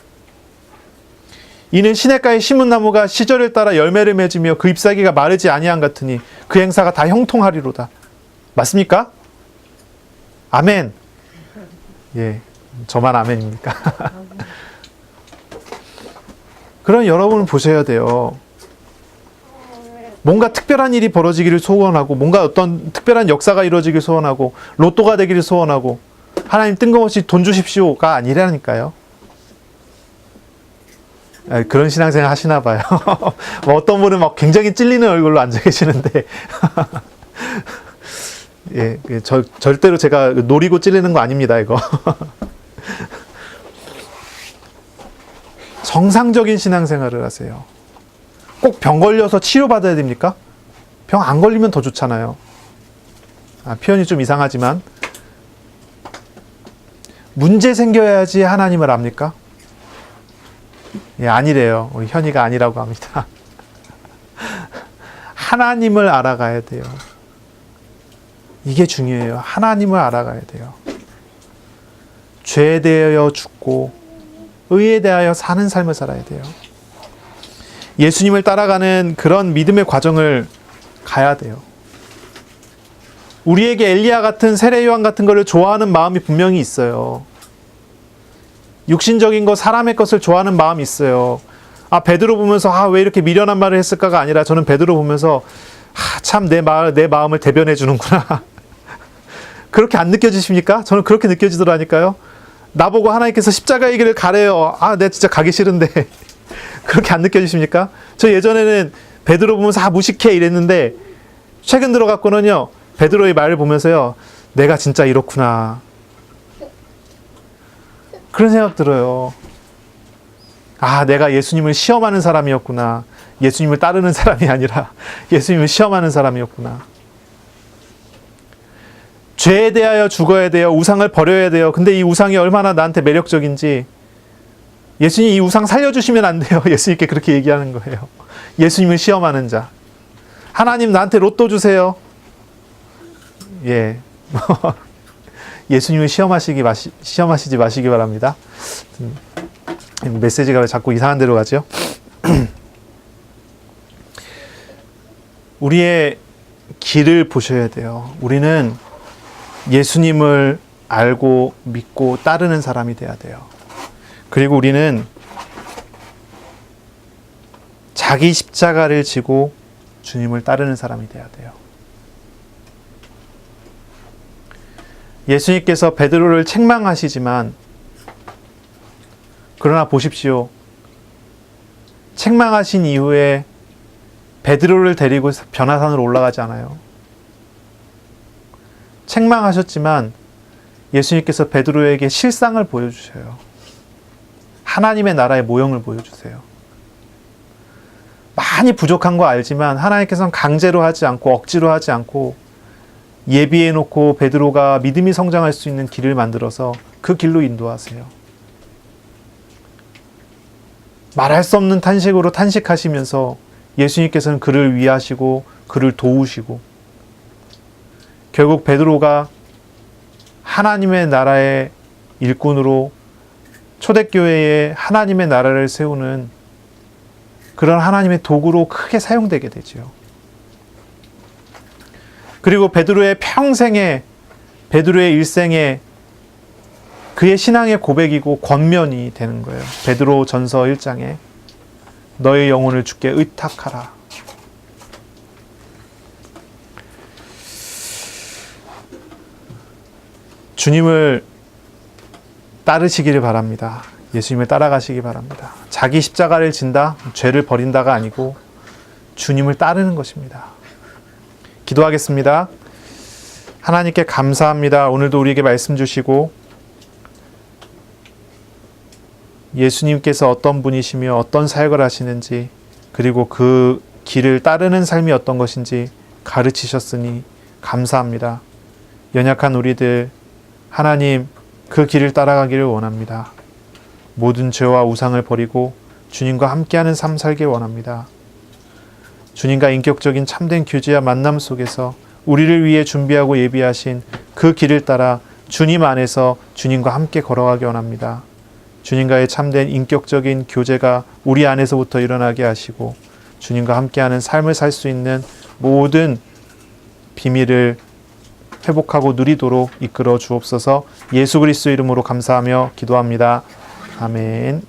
S1: 이는 시냇가에 심은 나무가 시절을 따라 열매를 맺으며 그 잎사귀가 마르지 아니한 같으니 그 행사가 다 형통하리로다. 맞습니까? 아멘. 예, 저만 아멘입니까? 그럼 여러분은 보셔야 돼요. 뭔가 특별한 일이 벌어지기를 소원하고, 뭔가 어떤 특별한 역사가 이루어지기를 소원하고, 로또가 되기를 소원하고, 하나님 뜬금없이 돈 주십시오가 아니라니까요. 그런 신앙생활 하시나 봐요. 뭐 어떤 분은 막 굉장히 찔리는 얼굴로 앉아 계시는데 예, 절대로 제가 노리고 찔리는 거 아닙니다, 이거. 정상적인 신앙생활을 하세요. 꼭 병 걸려서 치료받아야 됩니까? 병 안 걸리면 더 좋잖아요. 표현이 좀 이상하지만 문제 생겨야지 하나님을 압니까? 예, 아니래요. 우리 현이가 아니라고 합니다. 하나님을 알아가야 돼요. 이게 중요해요. 하나님을 알아가야 돼요. 죄에 대하여 죽고 의에 대하여 사는 삶을 살아야 돼요. 예수님을 따라가는 그런 믿음의 과정을 가야 돼요. 우리에게 엘리야 같은 세례 요한 같은 거를 좋아하는 마음이 분명히 있어요. 육신적인 것, 사람의 것을 좋아하는 마음이 있어요. 베드로 보면서 왜 이렇게 미련한 말을 했을까가 아니라 저는 베드로 보면서 참 내 마음을 대변해 주는구나. 그렇게 안 느껴지십니까? 저는 그렇게 느껴지더라니까요. 나보고 하나님께서 십자가의 길을 가래요. 내가 진짜 가기 싫은데. 그렇게 안 느껴지십니까? 저 예전에는 베드로 보면서 무식해 이랬는데 최근 들어갖고는요, 베드로의 말을 보면서요, 내가 진짜 이렇구나. 그런 생각 들어요. 내가 예수님을 시험하는 사람이었구나. 예수님을 따르는 사람이 아니라 예수님을 시험하는 사람이었구나. 죄에 대하여 죽어야 돼요. 우상을 버려야 돼요. 근데 이 우상이 얼마나 나한테 매력적인지 예수님 이 우상 살려주시면 안 돼요. 예수님께 그렇게 얘기하는 거예요. 예수님을 시험하는 자. 하나님 나한테 로또 주세요. 예. 예수님을 시험하시지 마시기 바랍니다. 메시지가 왜 자꾸 이상한 데로 가죠? 우리의 길을 보셔야 돼요. 우리는 예수님을 알고 믿고 따르는 사람이 돼야 돼요. 그리고 우리는 자기 십자가를 지고 주님을 따르는 사람이 돼야 돼요. 예수님께서 베드로를 책망하시지만 그러나 보십시오. 책망하신 이후에 베드로를 데리고 변화산으로 올라가지 않아요. 책망하셨지만 예수님께서 베드로에게 실상을 보여주셔요. 하나님의 나라의 모형을 보여주세요. 많이 부족한 거 알지만 하나님께서는 강제로 하지 않고 억지로 하지 않고 예비해 놓고 베드로가 믿음이 성장할 수 있는 길을 만들어서 그 길로 인도하세요. 말할 수 없는 탄식으로 탄식하시면서 예수님께서는 그를 위하시고 그를 도우시고 결국 베드로가 하나님의 나라의 일꾼으로 초대교회에 하나님의 나라를 세우는 그런 하나님의 도구로 크게 사용되게 되죠. 그리고 베드로의 평생에, 베드로의 일생에 그의 신앙의 고백이고 권면이 되는 거예요. 베드로 전서 1장에 너의 영혼을 주께 의탁하라. 주님을 따르시기를 바랍니다. 예수님을 따라가시기 바랍니다. 자기 십자가를 진다, 죄를 버린다가 아니고 주님을 따르는 것입니다. 기도하겠습니다. 하나님께 감사합니다. 오늘도 우리에게 말씀 주시고 예수님께서 어떤 분이시며 어떤 사역을 하시는지 그리고 그 길을 따르는 삶이 어떤 것인지 가르치셨으니 감사합니다. 연약한 우리들 하나님 그 길을 따라가기를 원합니다. 모든 죄와 우상을 버리고 주님과 함께하는 삶 살길 원합니다. 주님과 인격적인 참된 교제와 만남 속에서 우리를 위해 준비하고 예비하신 그 길을 따라 주님 안에서 주님과 함께 걸어가기 원합니다. 주님과의 참된 인격적인 교제가 우리 안에서부터 일어나게 하시고 주님과 함께하는 삶을 살 수 있는 모든 비밀을 회복하고 누리도록 이끌어 주옵소서. 예수 그리스도 이름으로 감사하며 기도합니다. 아멘.